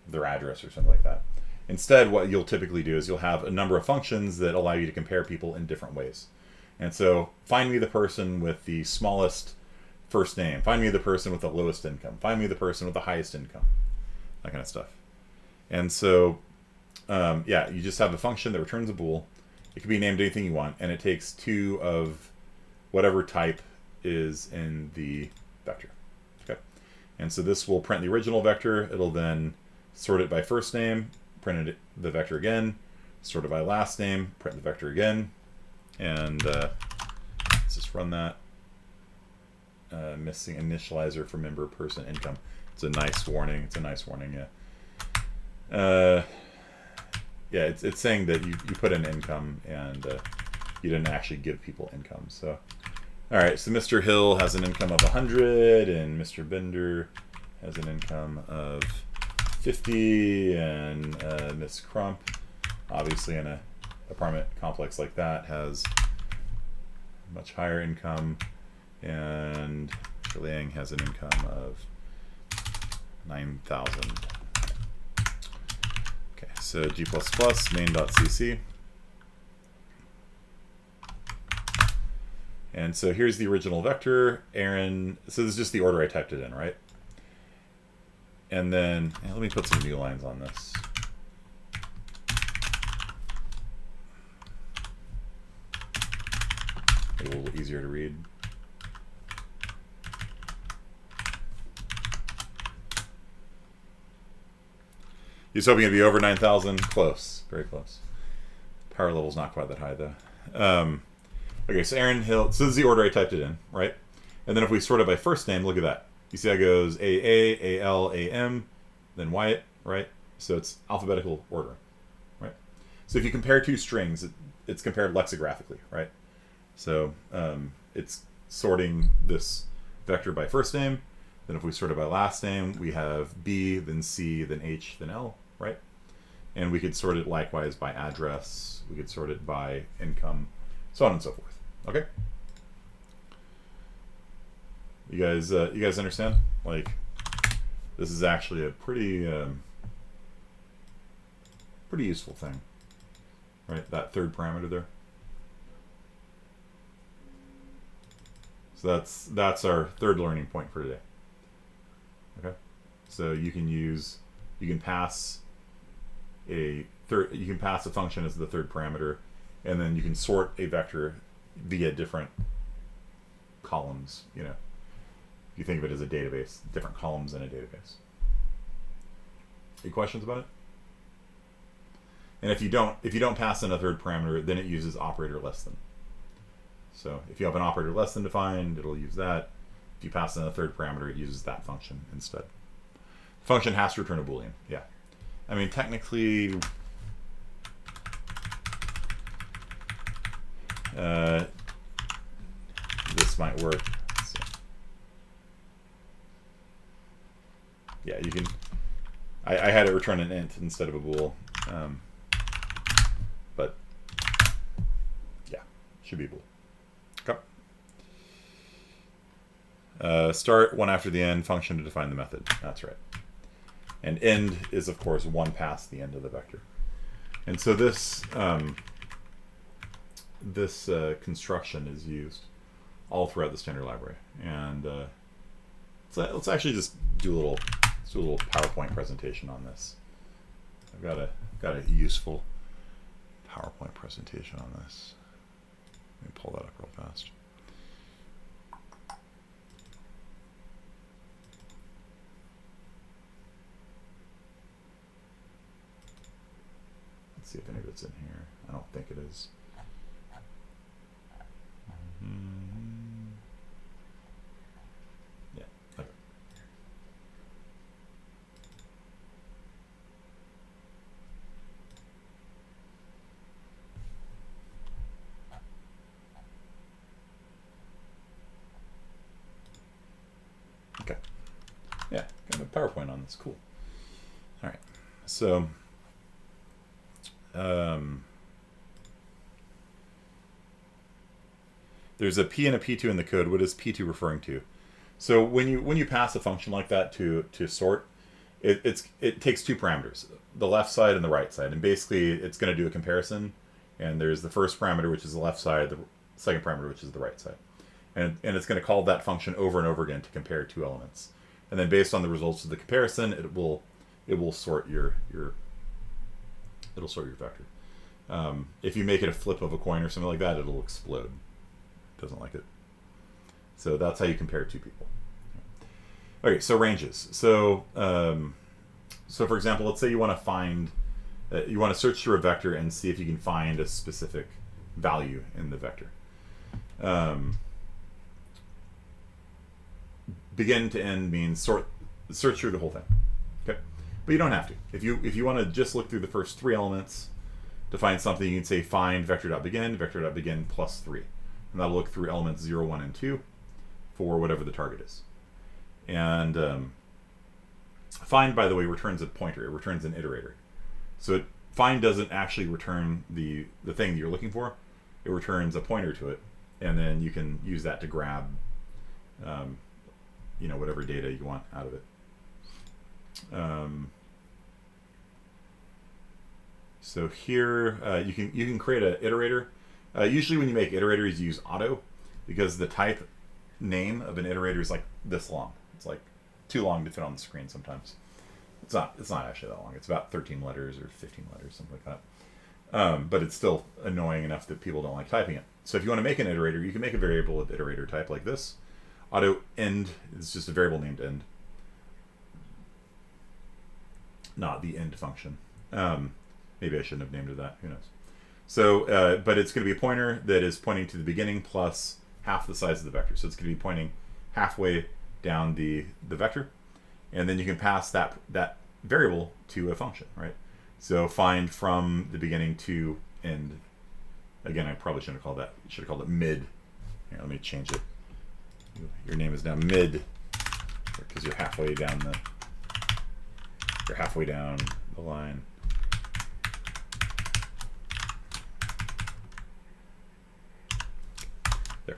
of their address or something like that. Instead, what you'll typically do is you'll have a number of functions that allow you to compare people in different ways. And so find me the person with the smallest first name. Find me the person with the lowest income. Find me the person with the highest income. That kind of stuff. And so yeah, you just have a function that returns a bool. It can be named anything you want, and it takes two of whatever type is in the vector. Okay, and so this will print the original vector. It'll then sort it by first name, print the vector again, sort it by last name, print the vector again, and let's just run that. Missing initializer for member person income. It's a nice warning. It's a nice warning. Yeah. Yeah, it's saying that you put in income and you didn't actually give people income. So, all right. So Mr. Hill has an income of 100, and Mr. Bender has an income of 50, and Miss Crump, obviously in an apartment complex like that, has much higher income, and Mr. Liang has an income of 9,000. So G++ main.cc. And so here's the original vector. Aaron, so this is just the order I typed it in, right? And then, let me put some new lines on this. A little easier to read. He's hoping it'd be over 9,000. Close. Very close. Power level's not quite that high, though. Okay, so Aaron Hill. So this is the order I typed it in, right? And then if we sort it by first name, look at that. You see how it goes AA, AL, AM, then Wyatt, right? So it's alphabetical order, right? So if you compare two strings, it's compared lexigraphically, right? So it's sorting this vector by first name. Then if we sort it by last name, we have B, then C, then H, then L, right? And we could sort it likewise by address. We could sort it by income, so on and so forth. Okay? You guys understand? Like, this is actually a pretty useful thing, right? That third parameter there. So that's our third learning point for today. Okay, so you can pass a function as the third parameter, and then you can sort a vector via different columns. You know, you think of it as a database, different columns in a database. Any questions about it? And if you don't pass in a third parameter, then it uses operator less than. So if you have an operator less than defined, it'll use that. If you pass in a third parameter, it uses that function instead. The function has to return a Boolean. Yeah. I mean, technically, this might work. So, yeah, you can. I had it return an int instead of a bool, but yeah, should be a bool. Okay. Start one after the end function to define the method. That's right. And end is, of course, one past the end of the vector. And so this construction is used all throughout the standard library. And let's actually just do a little PowerPoint presentation on this. I've got a useful PowerPoint presentation on this. Let me pull that up real fast. See if any of it's in here. I don't think it is. Yeah. Okay. Okay. Yeah, got a PowerPoint on this. Cool. All right. So. There's a P and a P2 in the code. What is P2 referring to? So when you pass a function like that to sort, it takes two parameters, the left side and the right side, and basically it's going to do a comparison. And there's the first parameter, which is the left side, the second parameter, which is the right side, and it's going to call that function over and over again to compare two elements. And then based on the results of the comparison, it will sort your vector. If you make it a flip of a coin or something like that, it'll explode. Doesn't like it. So that's how you compare two people. Okay, so ranges. So for example, let's say you want to find, you want to search through a vector and see if you can find a specific value in the vector. Begin to end means search through the whole thing. Okay, but you don't have to. If you want to just look through the first three elements to find something, you can say find vec.begin plus 3. And that'll look through elements 0, 1, and 2 for whatever the target is. And find, by the way, returns a pointer. It returns an iterator. So find doesn't actually return the thing that you're looking for. It returns a pointer to it, and then you can use that to grab whatever data you want out of it. So here you can create an iterator. Usually when you make iterators, you use auto, because the type name of an iterator is like this long. It's like too long to fit on the screen sometimes. It's not actually that long. It's about 13 letters or 15 letters, something like that. But it's still annoying enough that people don't like typing it. So if you want to make an iterator, you can make a variable of iterator type like this. Auto end is just a variable named end. not the end function. Maybe I shouldn't have named it that. Who knows? So, but it's going to be a pointer that is pointing to the beginning plus half the size of the vector. So it's going to be pointing halfway down the vector, and then you can pass that variable to a function, right? So find from the beginning to end. Again, I probably shouldn't have called that. Should have called it mid. Here, let me change it. Your name is now mid because you're halfway down the line. There.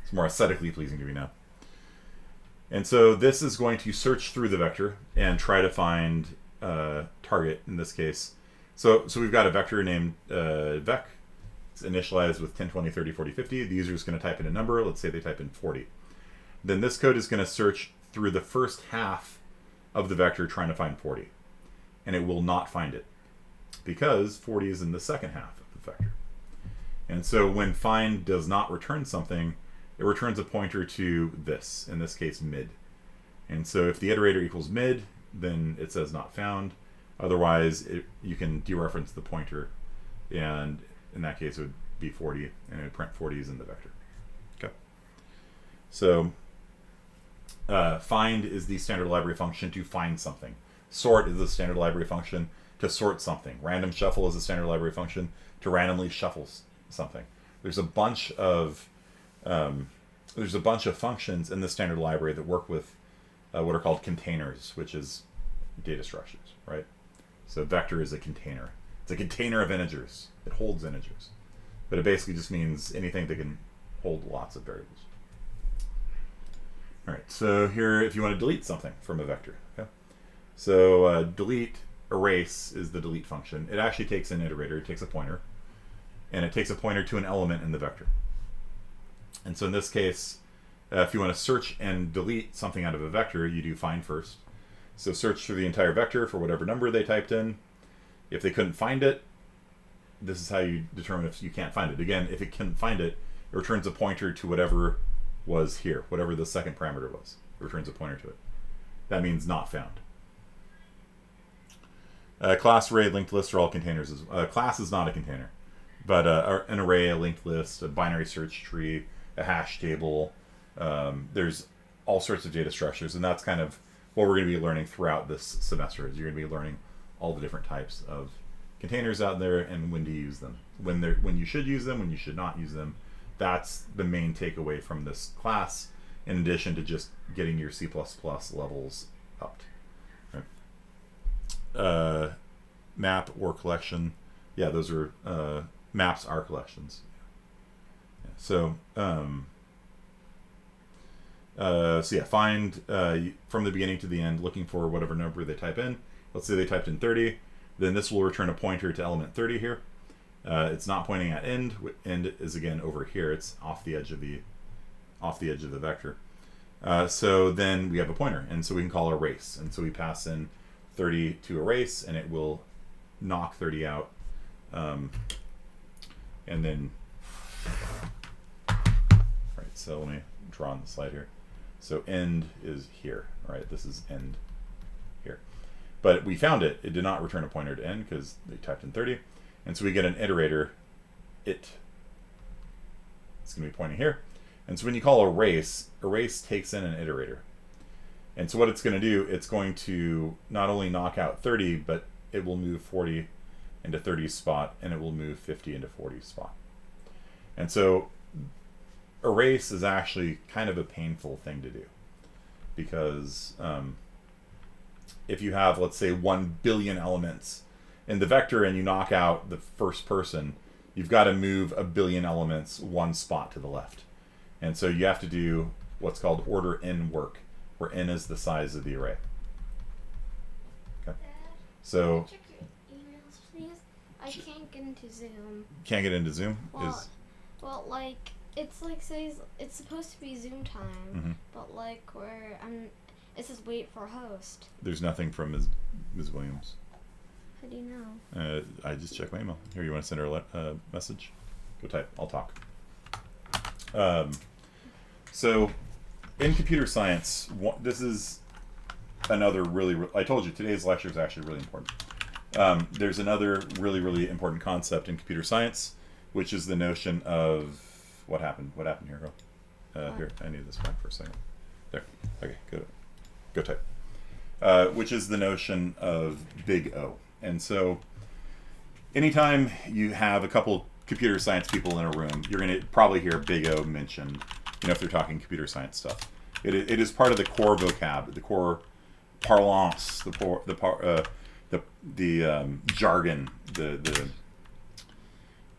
It's more aesthetically pleasing to me now. And so this is going to search through the vector and try to find target in this case. So we've got a vector named vec. It's initialized with 10, 20, 30, 40, 50. The user is going to type in a number. Let's say they type in 40. Then this code is going to search through the first half of the vector trying to find 40. And it will not find it because 40 is in the second half of the vector. And so when find does not return something, it returns a pointer to this, in this case mid. And so if the iterator equals mid, then it says not found. Otherwise, you can dereference the pointer, and in that case it would be 40, and it would print 40s in the vector. Okay. So find is the standard library function to find something. Sort is the standard library function to sort something. Random shuffle is a standard library function to randomly shuffle something. There's a bunch of functions in the standard library that work with what are called containers, which is data structures, right? So vector is a container. It's a container of integers. It holds integers. But it basically just means anything that can hold lots of variables. All right, so here, if you want to delete something from a vector, okay? So delete, erase is the delete function. It actually takes an iterator, it takes a pointer, and it takes a pointer to an element in the vector. And so in this case, if you want to search and delete something out of a vector, you do find first. So search through the entire vector for whatever number they typed in. If they couldn't find it, this is how you determine if you can't find it. Again, if it couldn't find it, it returns a pointer to whatever was here, whatever the second parameter was. It returns a pointer to it. That means not found. Class, array, linked list are all containers. Class is not a container, but an array, a linked list, a binary search tree, a hash table. There's all sorts of data structures, and that's kind of what we're going to be learning throughout this semester. Is you're going to be learning all the different types of containers out there and when to use them, when you should use them, when you should not use them. That's the main takeaway from this class, in addition to just getting your C++ levels upped. Right? Map or collection, yeah, those are maps are collections. Yeah. So yeah, find from the beginning to the end, looking for whatever number they type in. Let's say they typed in 30, then this will return a pointer to element 30 here. It's not pointing at end. End is again over here. It's off the edge of the vector. So then we have a pointer, and so we can call erase. And so we pass in 30 to erase, and it will knock 30 out. And then, right. So let me draw on the slide here. So end is here. Right. This is end here. But we found it. It did not return a pointer to end because they typed in 30. And so we get an iterator, it's going to be pointing here. And so when you call erase takes in an iterator. And so what it's going to do, it's going to not only knock out 30, but it will move 40 into 30's spot, and it will move 50 into 40's spot. And so erase is actually kind of a painful thing to do, because if you have, let's say, 1 billion elements in the vector and you knock out the first person, you've got to move 1 billion elements one spot to the left. And so you have to do what's called order n work, where n is the size of the array. Okay. So check your emails, please. I can't get into Zoom. Can't get into Zoom? Well, like, it's like says it's supposed to be Zoom time, but like where it says wait for host. There's nothing from Ms. Williams. How do you know? I just checked my email. Here, you want to send her a message? Go type. I'll talk. So, in computer science, this is another I told you today's lecture is actually really important. There's another really important concept in computer science, which is the notion of what happened here, girl. Here, I need this back for a second. There. Okay, go type. Which is the notion of big O. And so anytime you have a couple computer science people in a room, you're going to probably hear big O mentioned, if they're talking computer science stuff. It is part of the core vocab, the core parlance, the jargon, the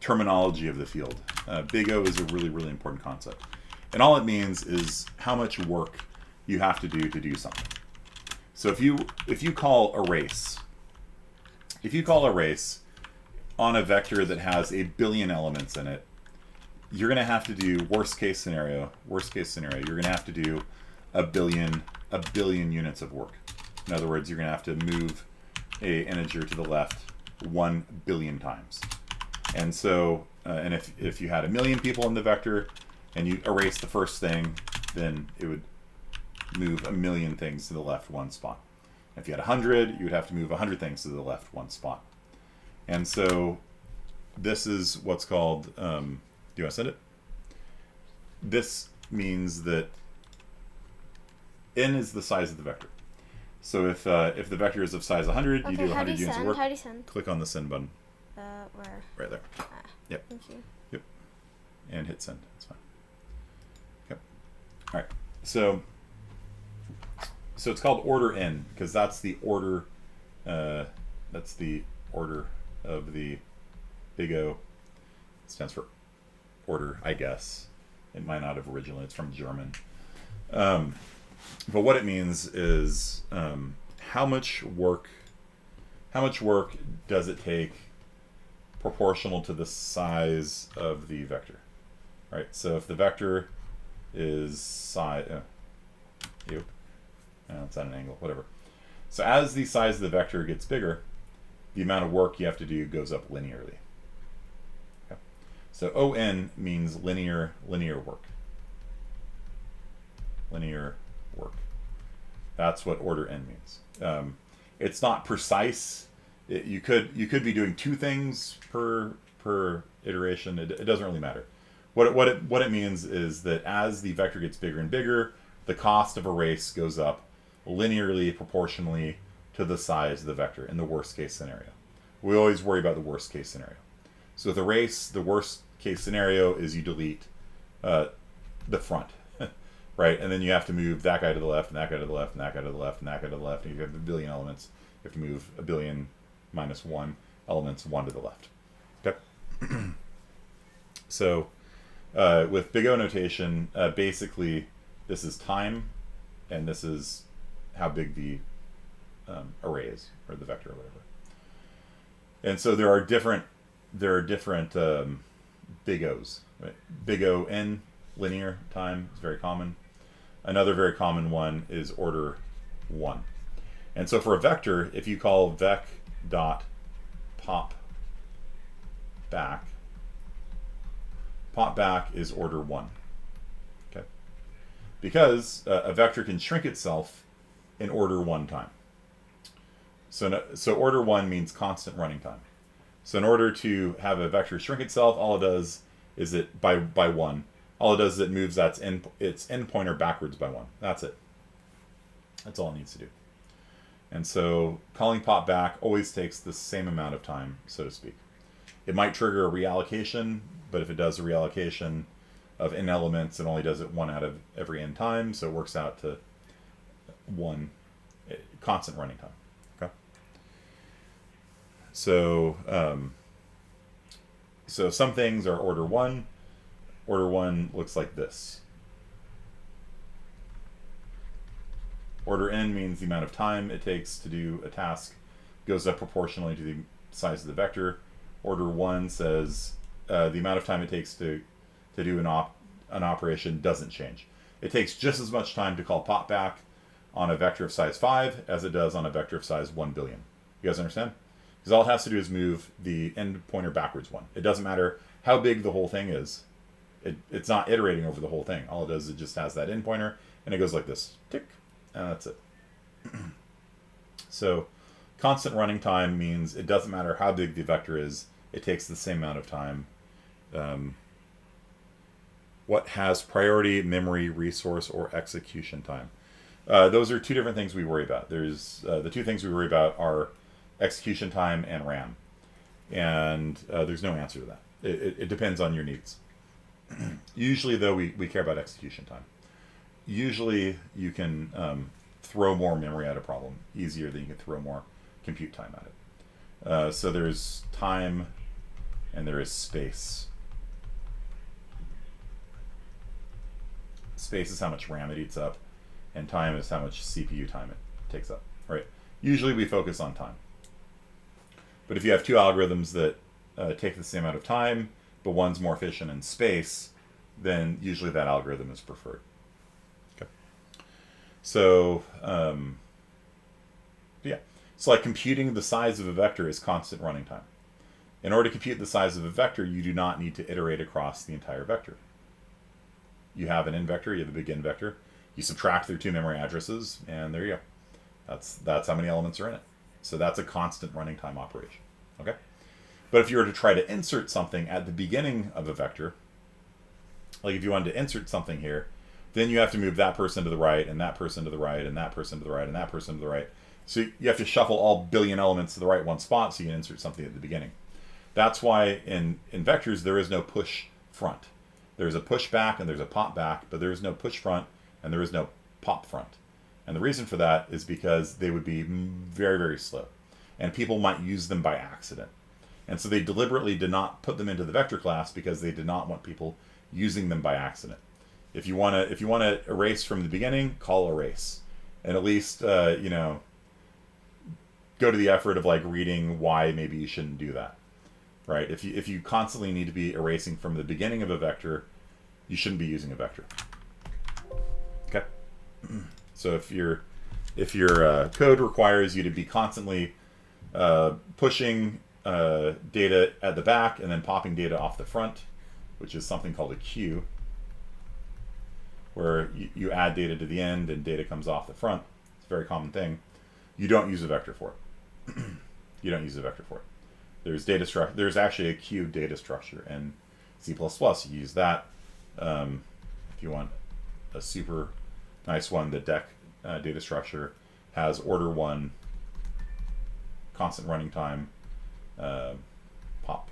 terminology of the field. Big O is a really important concept. And all it means is how much work you have to do something. So if you call a race on a vector that has 1 billion elements in it, you're going to have to do worst case scenario, you're going to have to do a billion units of work. In other words, you're going to have to move a integer to the left 1 billion times. And so, and if you had 1 million people in the vector and you erase the first thing, then it would move 1 million things to the left 1 spot. If you had 100, you would have to move 100 things to the left 1 spot. And so this is what's called, do you want to send it? This means that n is the size of the vector. So if the vector is of size 100, you do 100 units of work. How do you send? Click on the send button. Where? Right there. Yep. Thank you. Yep. And hit send. That's fine. Yep. All right. So it's called order n because that's the order. That's the order of the big O. It stands for order, I guess. It might not have originally. It's from German. But what it means is how much work does it take proportional to the size of the vector, right? So if the vector is size, it's at an angle, whatever. So as the size of the vector gets bigger, the amount of work you have to do goes up linearly. Okay. So ON means linear work. Linear work. That's what order n means. It's not precise. You could be doing 2 things per iteration. It doesn't really matter. What it means is that as the vector gets bigger and bigger, the cost of a race goes up linearly proportionally to the size of the vector in the worst case scenario. We always worry about the worst case scenario. So with a race, the worst case scenario is you delete the front, right? And then you have to move that guy to the left, and that guy to the left, and that guy to the left, and that guy to the left. And you have 1 billion elements. You have to move 1 billion minus 1 elements 1 to the left. Okay. So with big O notation, basically this is time, and this is how big the array is, or the vector, or whatever. And so there are different big O's. Right? Big O n, linear time, is very common. Another very common one is order 1. And so for a vector, if you call vec.popBack, popBack is order 1. Okay, because a vector can shrink itself in order 1 time. So order 1 means constant running time. So in order to have a vector shrink itself, all it does is it by 1. All it does is it moves its end pointer backwards by 1. That's it. That's all it needs to do. And so calling popBack always takes the same amount of time, so to speak. It might trigger a reallocation, but if it does a reallocation of n elements, it only does it 1 out of every n time, so it works out to 1 constant running time. Okay. So some things are order 1. Order 1 looks like this. Order n means the amount of time it takes to do a task goes up proportionally to the size of the vector. Order 1 says the amount of time it takes to do an operation doesn't change. It takes just as much time to call popBack on a vector of size 5 as it does on a vector of size 1 billion. You guys understand? Because all it has to do is move the end pointer backwards 1. It doesn't matter how big the whole thing is. It's not iterating over the whole thing. All it does is it just has that end pointer, and it goes like this. Tick. And that's it. So constant running time means it doesn't matter how big the vector is, it takes the same amount of time. What has priority, memory, resource, or execution time? Those are two different things we worry about. There's the two things we worry about are execution time and RAM. And there's no answer to that. It depends on your needs. Usually, though, we care about execution time. Usually, you can throw more memory at a problem easier than you can throw more compute time at it. So there's time and there is space. Space is how much RAM it eats up, and time is how much CPU time it takes up. Right? Usually, we focus on time. But if you have two algorithms that take the same amount of time, but one's more efficient in space, then usually that algorithm is preferred. Okay. So, yeah. So like computing the size of a vector is constant running time. In order to compute the size of a vector, you do not need to iterate across the entire vector. You have an end vector, you have a begin vector. You subtract their two memory addresses, and there you go. That's how many elements are in it. So that's a constant running time operation. Okay? But if you were to try to insert something at the beginning of a vector, like if you wanted to insert something here, then you have to move that person to the right, and that person to the right, and that person to the right, and that person to the right. So you have to shuffle all billion elements to the right one spot so you can insert something at the beginning. That's why in vectors there is no push front. There's a push back and there's a pop back, but there is no push front and there is no pop front. And the reason for that is because they would be very, very slow. And people might use them by accident. And so they deliberately did not put them into the vector class because they did not want people using them by accident. If you want to erase from the beginning, call erase. And at least, go to the effort of like reading why maybe you shouldn't do that. Right? If you constantly need to be erasing from the beginning of a vector, you shouldn't be using a vector. Okay? So if your code requires you to be constantly pushing data at the back and then popping data off the front, which is something called a queue, where you add data to the end and data comes off the front, it's a very common thing, you don't use a vector for it. You don't use a vector for it. There's actually a queue data structure in C++. You use that. If you want a super nice one, the dec data structure has order 1, constant running time, pop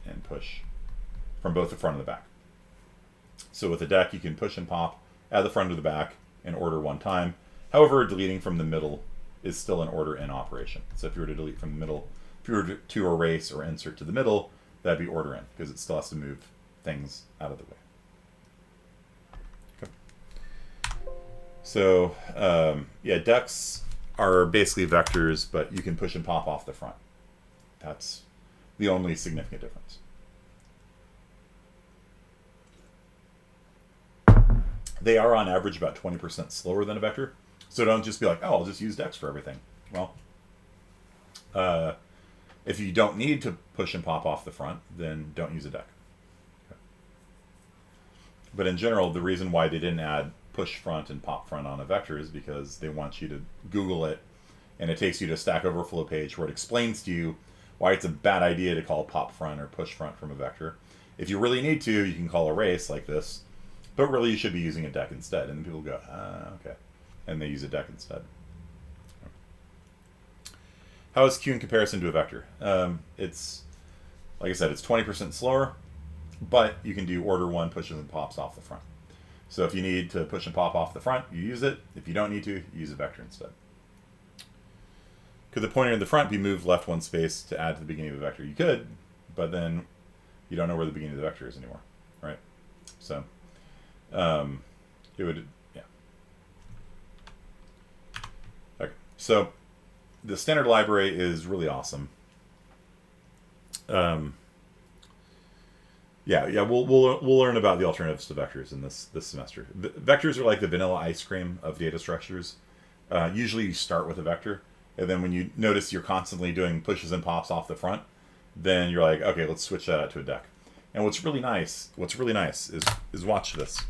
and push from both the front and the back. So with the dec, you can push and pop at the front or the back in order 1 time. However, deleting from the middle is still an order in operation. So if you were to delete from the middle, if you were to erase or insert to the middle, that'd be order in, because it still has to move things out of the way. Okay. So, decs are basically vectors, but you can push and pop off the front. That's the only significant difference. They are on average about 20% slower than a vector. So don't just be like, oh, I'll just use decs for everything. Well, if you don't need to push and pop off the front, then don't use a dec. Okay. But in general, the reason why they didn't add push front and pop front on a vector is because they want you to Google it, and it takes you to a Stack Overflow page where it explains to you why it's a bad idea to call pop front or push front from a vector. If you really need to, you can call erase like this, but really you should be using a dec instead. And then people go, okay. And they use a dec instead. How is Q in comparison to a vector? It's, like I said, it's 20% slower, but you can do order 1 pushes and pops off the front. So if you need to push and pop off the front, you use it. If you don't need to, you use a vector instead. Could the pointer in the front be moved left 1 space to add to the beginning of the vector? You could, but then you don't know where the beginning of the vector is anymore, right? So it would, yeah. Okay, so the standard library is really awesome. We'll learn about the alternatives to vectors in this semester. Vectors are like the vanilla ice cream of data structures. Usually you start with a vector, and then when you notice you're constantly doing pushes and pops off the front, then you're like, okay, let's switch that out to a dec. And what's really nice is watch this.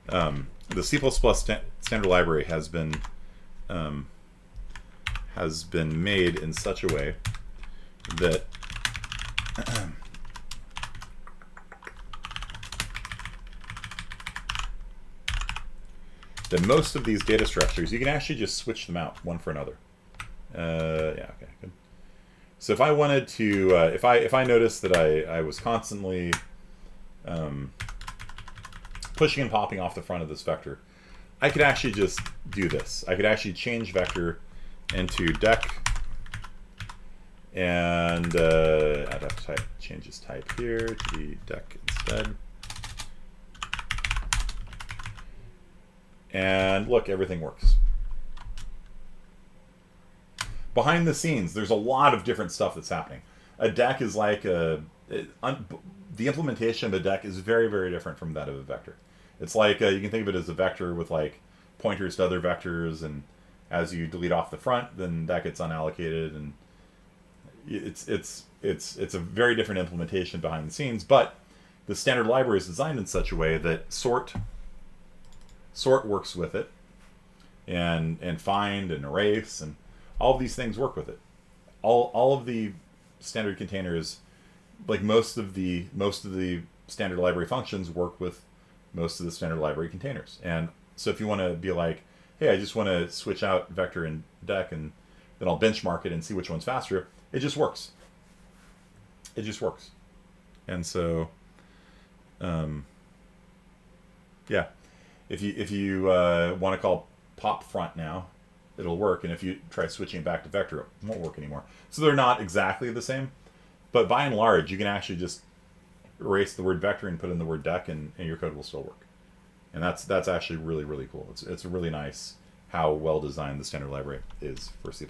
The C++ standard library has been has been made in such a way that that most of these data structures, you can actually just switch them out one for another. Yeah, okay, good. So if I wanted to, if I noticed that I was constantly pushing and popping off the front of this vector, I could actually just do this. I could actually change vector into dec, and I'd have to change this type here to be dec instead. And look, everything works. Behind the scenes, there's a lot of different stuff that's happening. A dec is like the implementation of a dec is very, very different from that of a vector. It's like you can think of it as a vector with like pointers to other vectors, and as you delete off the front, then that gets unallocated, and it's a very different implementation behind the scenes. But the standard library is designed in such a way that sort works with it, and find and erase, and all of these things work with it. All of the standard containers, like most of the standard library functions, work with most of the standard library containers. And so if you want to be like, hey, I just want to switch out vector and dec, and then I'll benchmark it and see which one's faster, it just works. It just works. And so, yeah, if you want to call pop front now, it'll work. And if you try switching back to vector, it won't work anymore. So they're not exactly the same, but by and large, you can actually just erase the word vector and put in the word dec, and your code will still work. And that's actually really, really cool. It's really nice how well designed the standard library is for C++.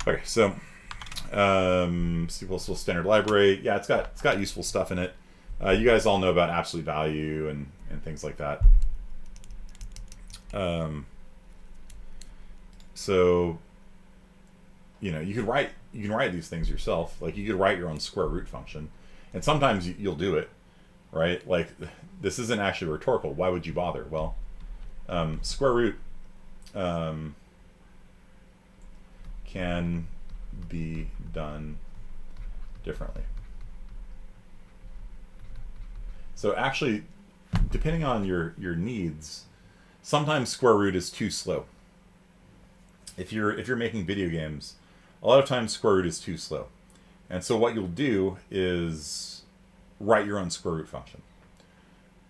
Okay, so C++ standard library, yeah, it's got useful stuff in it. You guys all know about absolute value and things like that. So, you know, you can write these things yourself. Like, you could write your own square root function, and sometimes you'll do it, right? Like, this isn't actually rhetorical. Why would you bother? Well, square root can be done differently. So actually, depending on your needs, sometimes square root is too slow. If you're making video games, a lot of times square root is too slow. And so what you'll do is write your own square root function.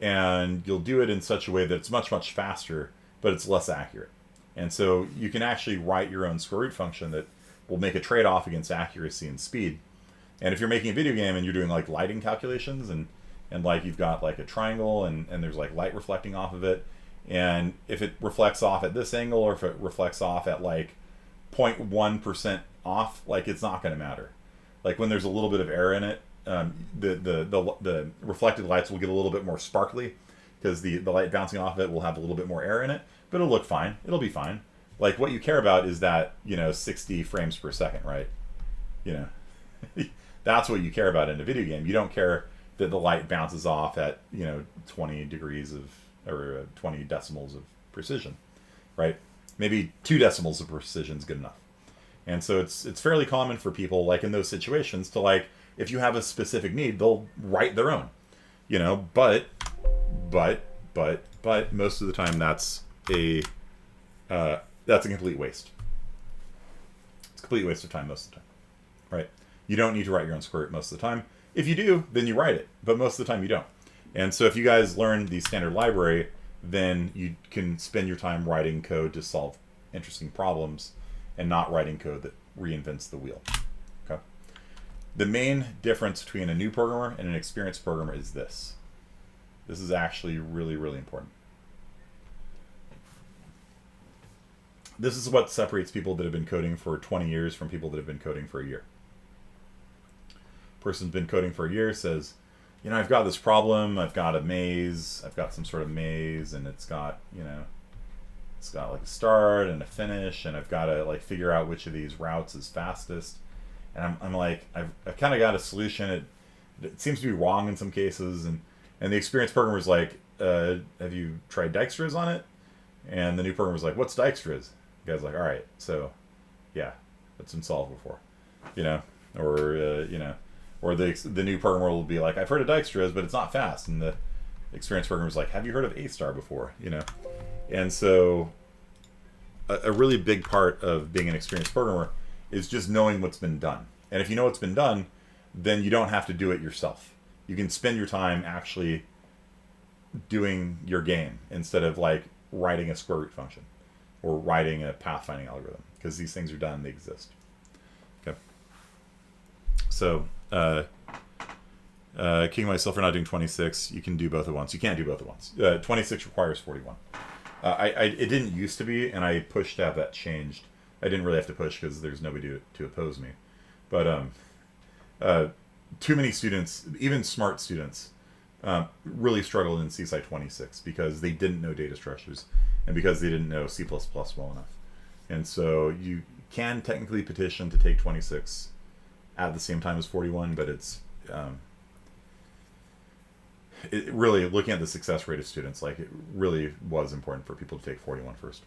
And you'll do it in such a way that it's much, much faster, but it's less accurate. And so you can actually write your own square root function that will make a trade-off against accuracy and speed. And if you're making a video game and you're doing like lighting calculations, and like you've got like a triangle, and there's like light reflecting off of it, and if it reflects off at this angle, or if it reflects off at like 0.1% off, like, it's not going to matter. Like, when there's a little bit of error in it, the reflected lights will get a little bit more sparkly, because the light bouncing off of it will have a little bit more error in it, but it'll look fine. It'll be fine. Like, what you care about is that, 60 frames per second, right? That's what you care about in a video game. You don't care that the light bounces off at 20 degrees or 20 decimals of precision, right? Maybe 2 decimals of precision is good enough. And so it's fairly common for people, like, in those situations, to, like, if you have a specific need, they'll write their own, but most of the time that's a complete waste. It's a complete waste of time most of the time, right? You don't need to write your own square root most of the time. If you do, then you write it, but most of the time you don't. And so if you guys learn the standard library, then you can spend your time writing code to solve interesting problems, and not writing code that reinvents the wheel. Okay. The main difference between a new programmer and an experienced programmer is this. This is actually really, really important. This is what separates people that have been coding for 20 years from people that have been coding for a year. Person's been coding for a year, says, I've got this problem, I've got a maze, I've got some sort of maze, and it's got, it's got like a start and a finish, and I've got to like figure out which of these routes is fastest. And I'm like, I've kind of got a solution. It seems to be wrong in some cases, and the experienced programmer's like, have you tried Dijkstra's on it? And the new programmer's like, what's Dijkstra's? The guy's like, all right, so yeah, that's been solved before, you know, or or the new programmer will be like, I've heard of Dijkstra's, but it's not fast, and the experienced programmer is like, have you heard of A-star before, you know? And so a really big part of being an experienced programmer is just knowing what's been done. And if you know what's been done, then you don't have to do it yourself. You can spend your time actually doing your game instead of like writing a square root function or writing a pathfinding algorithm, because these things are done, they exist. Okay. So, kicking myself for not doing 26. You can do both at once. You can't do both at once. 26 requires 41. It didn't used to be, and I pushed to have that changed. I didn't really have to push because there's nobody to oppose me. But too many students, even smart students, really struggled in CSI 26 because they didn't know data structures and because they didn't know C++ well enough. And so you can technically petition to take 26 at the same time as 41, but it's it really, looking at the success rate of students, like, it really was important for people to take 41 first.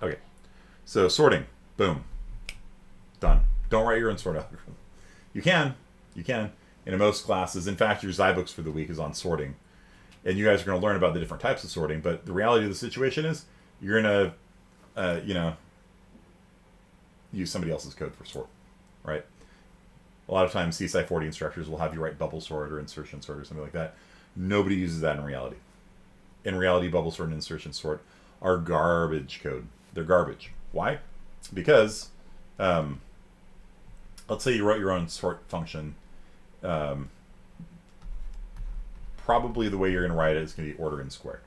Okay, so sorting, boom, done. Don't write your own sort algorithm. You can in most classes. In fact, your Zybooks for the week is on sorting, and you guys are going to learn about the different types of sorting. But the reality of the situation is you're going to use somebody else's code for sort, right? A lot of times CSI 40 instructors will have you write bubble sort or insertion sort or something like that. Nobody uses that in reality. In reality, bubble sort and insertion sort are garbage code. They're garbage. Why? Because let's say you wrote your own sort function. Probably the way you're going to write it is going to be order n squared.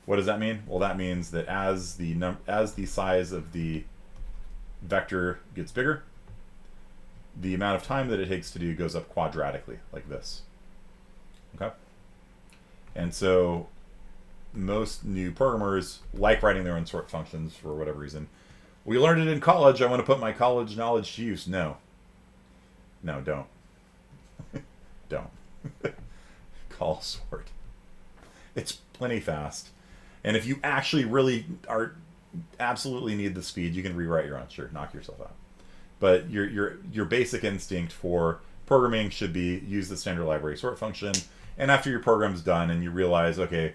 What does that mean? Well, that means that as the size of the vector gets bigger, the amount of time that it takes to do goes up quadratically, like this. Okay? And so most new programmers like writing their own sort functions for whatever reason. We learned it in college. I want to put my college knowledge to use. No, don't. Don't. Call sort. It's plenty fast. And if you actually really absolutely need the speed, you can rewrite your own. Sure, knock yourself out. But your basic instinct for programming should be use the standard library sort function. And after your program's done and you realize, okay,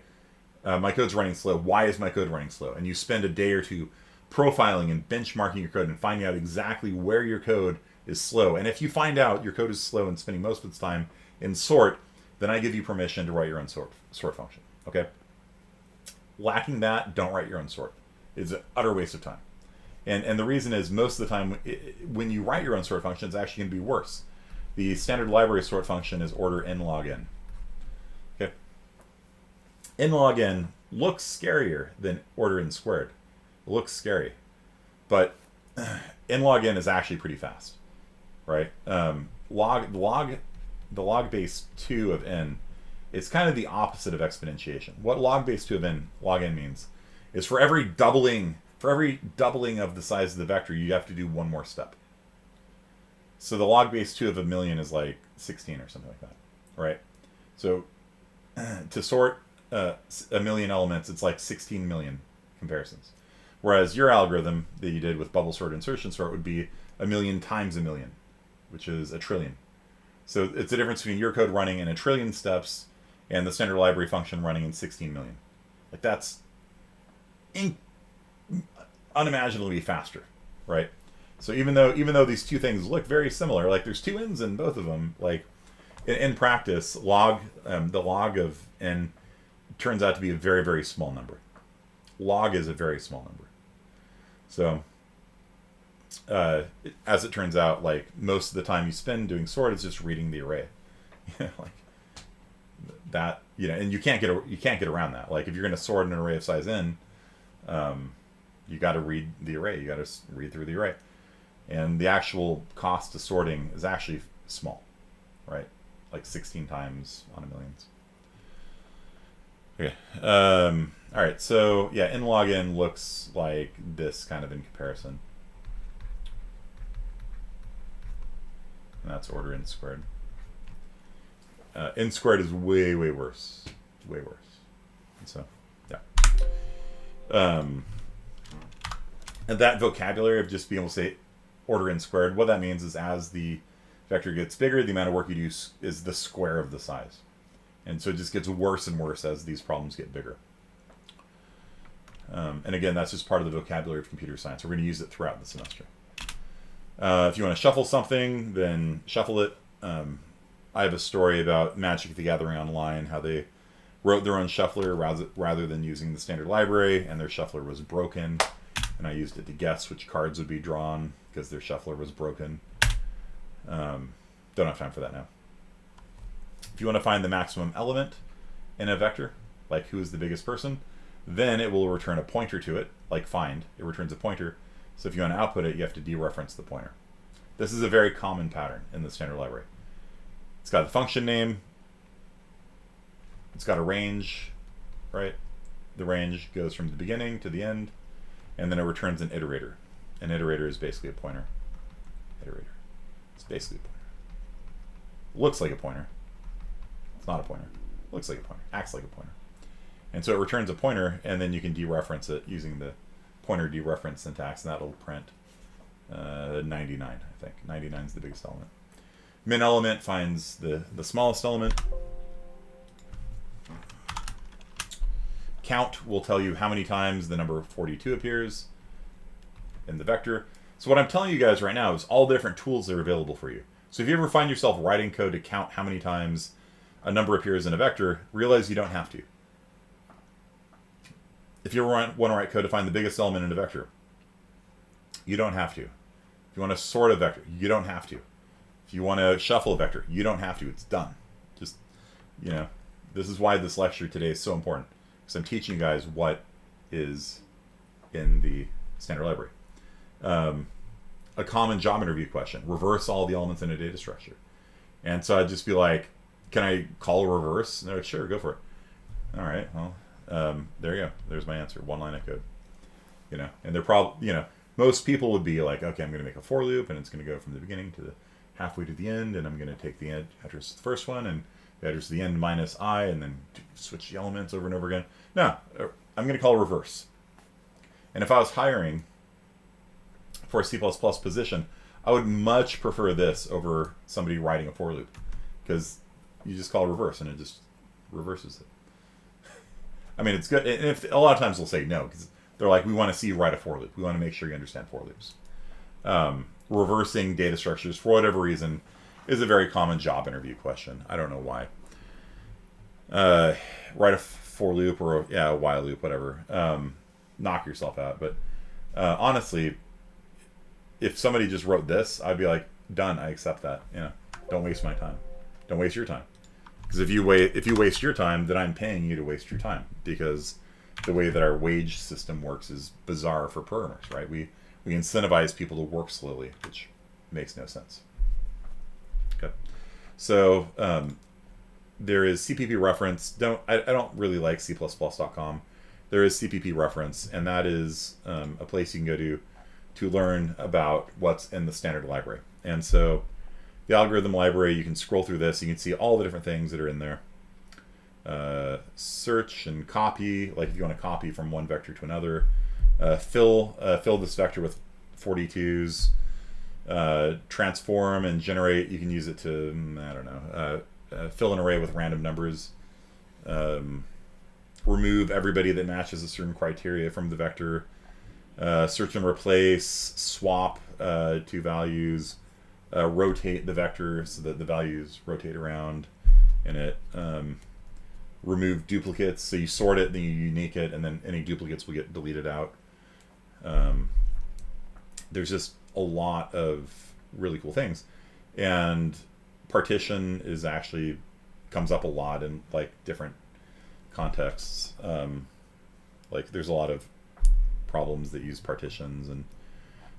my code's running slow. Why is my code running slow? And you spend a day or two profiling and benchmarking your code and finding out exactly where your code is slow. And if you find out your code is slow and spending most of its time in sort, then I give you permission to write your own sort function. Okay? Lacking that, don't write your own sort. It's an utter waste of time. And the reason is, most of the time, when you write your own sort function, it's actually going to be worse. The standard library sort function is order n log n. Okay? N log n looks scarier than order n squared. It looks scary. But n log n is actually pretty fast. Right? The log base 2 of n is kind of the opposite of exponentiation. What log base 2 of n, log n means, is for every doubling of the size of the vector, you have to do one more step. So the log base 2 of a million is like 16 or something like that, right? So to sort a million elements, it's like 16 million comparisons. Whereas your algorithm that you did with bubble sort, insertion sort would be a million times a million, which is a trillion. So it's the difference between your code running in a trillion steps and the standard library function running in 16 million. Like, that's unimaginably faster, right? So even though these two things look very similar, like there's two n's in both of them, like in practice, the log of n turns out to be a very, very small number. Log is a very small number. So as it turns out, like, most of the time you spend doing sort is just reading the array. Like that, and you can't get around that. Like, if you're going to sort an array of size n, you got to read the array. You got to read through the array, and the actual cost of sorting is actually small, right? Like 16 times on a millions. Okay. All right. So yeah, n log n looks like this kind of in comparison, and that's order n squared. N squared is way, way worse. Way worse. And so, yeah. And that vocabulary of just being able to say order n squared, what that means is as the vector gets bigger, the amount of work you do is the square of the size. And so it just gets worse and worse as these problems get bigger. And again, that's just part of the vocabulary of computer science. We're going to use it throughout the semester. If you want to shuffle something, then shuffle it. I have a story about Magic the Gathering Online, how they wrote their own shuffler rather than using the standard library, and their shuffler was broken. And I used it to guess which cards would be drawn because their shuffler was broken. Don't have time for that now. If you want to find the maximum element in a vector, like who is the biggest person, then it will return a pointer to it, like find. It returns a pointer. So if you want to output it, you have to dereference the pointer. This is a very common pattern in the standard library. It's got the function name. It's got a range, right? The range goes from the beginning to the end, and then it returns an iterator. An iterator is basically a pointer. Iterator. It's basically a pointer. Looks like a pointer. It's not a pointer. Looks like a pointer. Acts like a pointer. And so it returns a pointer, and then you can dereference it using the pointer dereference syntax, and that'll print 99, I think. 99 is the biggest element. Min element finds the smallest element. Count will tell you how many times the number 42 appears in the vector. So what I'm telling you guys right now is all the different tools that are available for you. So if you ever find yourself writing code to count how many times a number appears in a vector, realize you don't have to. If you want to write code to find the biggest element in a vector, you don't have to. If you want to sort a vector, you don't have to. If you want to shuffle a vector, you don't have to. It's done. Just, this is why this lecture today is so important. Because I'm teaching you guys what is in the standard library. A common job interview question. Reverse all the elements in a data structure. And so I'd just be like, can I call a reverse? And they're like, sure, go for it. All right, well, there you go. There's my answer. One line of code. And they're probably, most people would be like, okay, I'm going to make a for loop, and it's going to go from the beginning to the halfway to the end, and I'm going to take the address of the first one, and the address of the end minus I, and then switch the elements over and over again. No, I'm going to call reverse. And if I was hiring for a C++ position, I would much prefer this over somebody writing a for loop, because you just call reverse, and it just reverses it. I mean, it's good. And if a lot of times they'll say no, because they're like, we want to see you write a for loop. We want to make sure you understand for loops. Reversing data structures, for whatever reason, is a very common job interview question. I don't know why. Write a for loop or a while loop, whatever. Knock yourself out. But honestly, if somebody just wrote this, I'd be like, done. I accept that. Don't waste my time. Don't waste your time. Because if you waste your time, then I'm paying you to waste your time. Because the way that our wage system works is bizarre for programmers, right? We incentivize people to work slowly, which makes no sense. Okay, so there is CPP reference. I don't really like C++.com. There is CPP reference, and that is a place you can go to learn about what's in the standard library. And so the algorithm library, you can scroll through this. You can see all the different things that are in there. Search and copy, like if you want to copy from one vector to another. Fill this vector with 42s. Transform and generate. You can use it to, fill an array with random numbers. Remove everybody that matches a certain criteria from the vector. Search and replace. Swap two values. Rotate the vector so that the values rotate around in it. Remove duplicates, so you sort it, then you unique it, and then any duplicates will get deleted out. There's just a lot of really cool things, and partition is actually comes up a lot in like different contexts. Like there's a lot of problems that use partitions and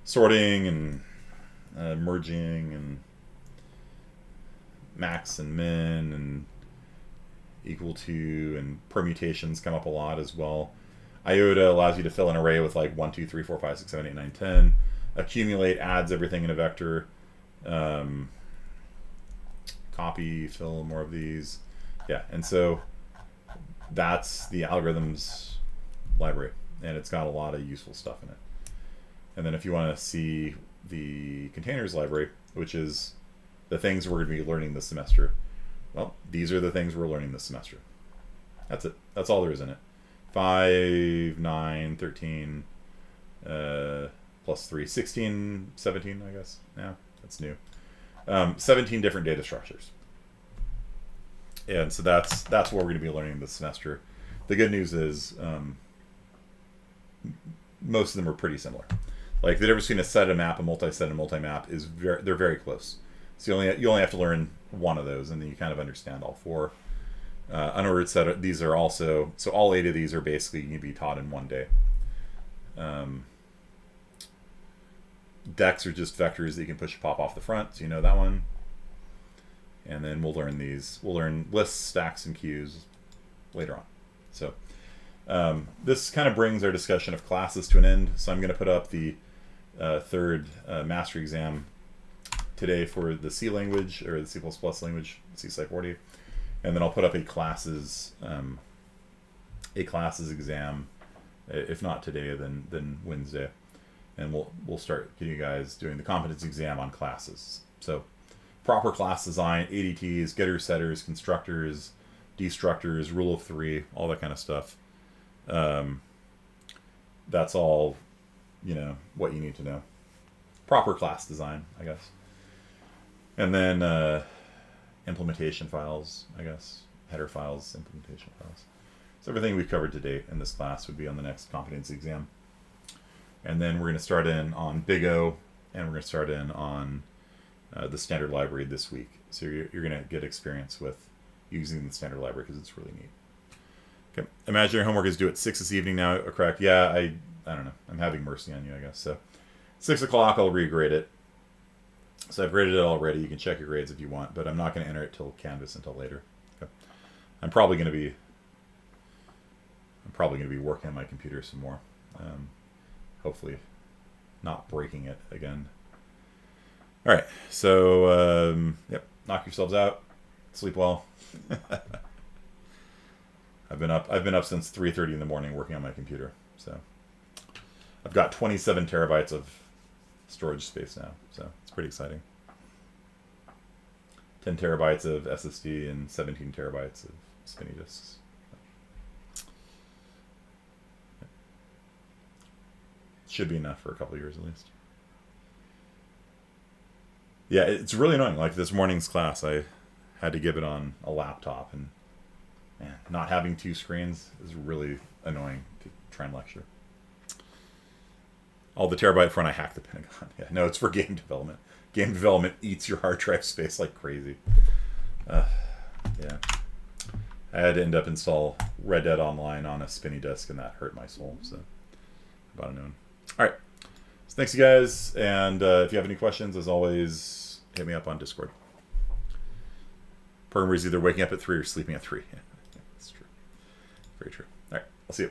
sorting and merging and max and min and equal to, and permutations come up a lot as well. IOTA allows you to fill an array with like 1, 2, 3, 4, 5, 6, 7, 8, 9, 10. Accumulate adds everything in a vector. Copy, fill more of these. Yeah, and so that's the algorithms library, and it's got a lot of useful stuff in it. And then if you want to see the containers library, which is the things we're going to be learning this semester, well, these are the things we're learning this semester. That's it. That's all there is in it. 5, 9, 13, plus 3, 16, 17, I guess. Yeah, that's new. 17 different data structures. And so that's what we're going to be learning this semester. The good news is most of them are pretty similar. Like the difference between a set, a map, a multi-set, and multi-map is they're very close. So you only have to learn one of those, and then you kind of understand all four. Unordered set, these are also, so all 8 of these are basically going to be taught in one day. Decks are just vectors that you can push and pop off the front, so you know that one. And then we'll learn these. We'll learn lists, stacks, and queues later on. So this kind of brings our discussion of classes to an end. So I'm going to put up the third mastery exam today for the C language, or the C++ language, C Sci 40. And then I'll put up a classes exam, if not today, then Wednesday. And we'll start getting you guys doing the competence exam on classes. So proper class design, ADTs, getters, setters, constructors, destructors, rule of 3, all that kind of stuff. That's all, what you need to know. Proper class design, I guess. And then implementation files, I guess. Header files, implementation files. So everything we've covered to date in this class would be on the next competency exam. And then we're going to start in on Big O, and we're going to start in on the standard library this week. So you're going to get experience with using the standard library because it's really neat. Okay. Imagine your homework is due at 6 this evening now, correct? Yeah, I don't know. I'm having mercy on you, I guess. So 6 o'clock, I'll regrade it. So I've graded it already. You can check your grades if you want, but I'm not going to enter it till Canvas until later. Okay. I'm probably going to be working on my computer some more. Hopefully not breaking it again. All right, so yep, knock yourselves out, sleep well. I've been up since 3:30 in the morning working on my computer. So I've got 27 terabytes of storage space now, so it's pretty exciting. 10 terabytes of SSD and 17 terabytes of spinny disks. Should be enough for a couple of years at least. Yeah, it's really annoying. Like this morning's class, I had to give it on a laptop, and man, not having 2 screens is really annoying to try and lecture. All the terabyte front, I hacked the Pentagon. Yeah, no, it's for game development. Game development eats your hard drive space like crazy. Yeah. I had to end up install Red Dead Online on a spinny disk, and that hurt my soul. So about a noon. All right. So thanks, you guys. And if you have any questions, as always, hit me up on Discord. Programmer is either waking up at 3 or sleeping at 3. Yeah, that's true. Very true. All right. I'll see you.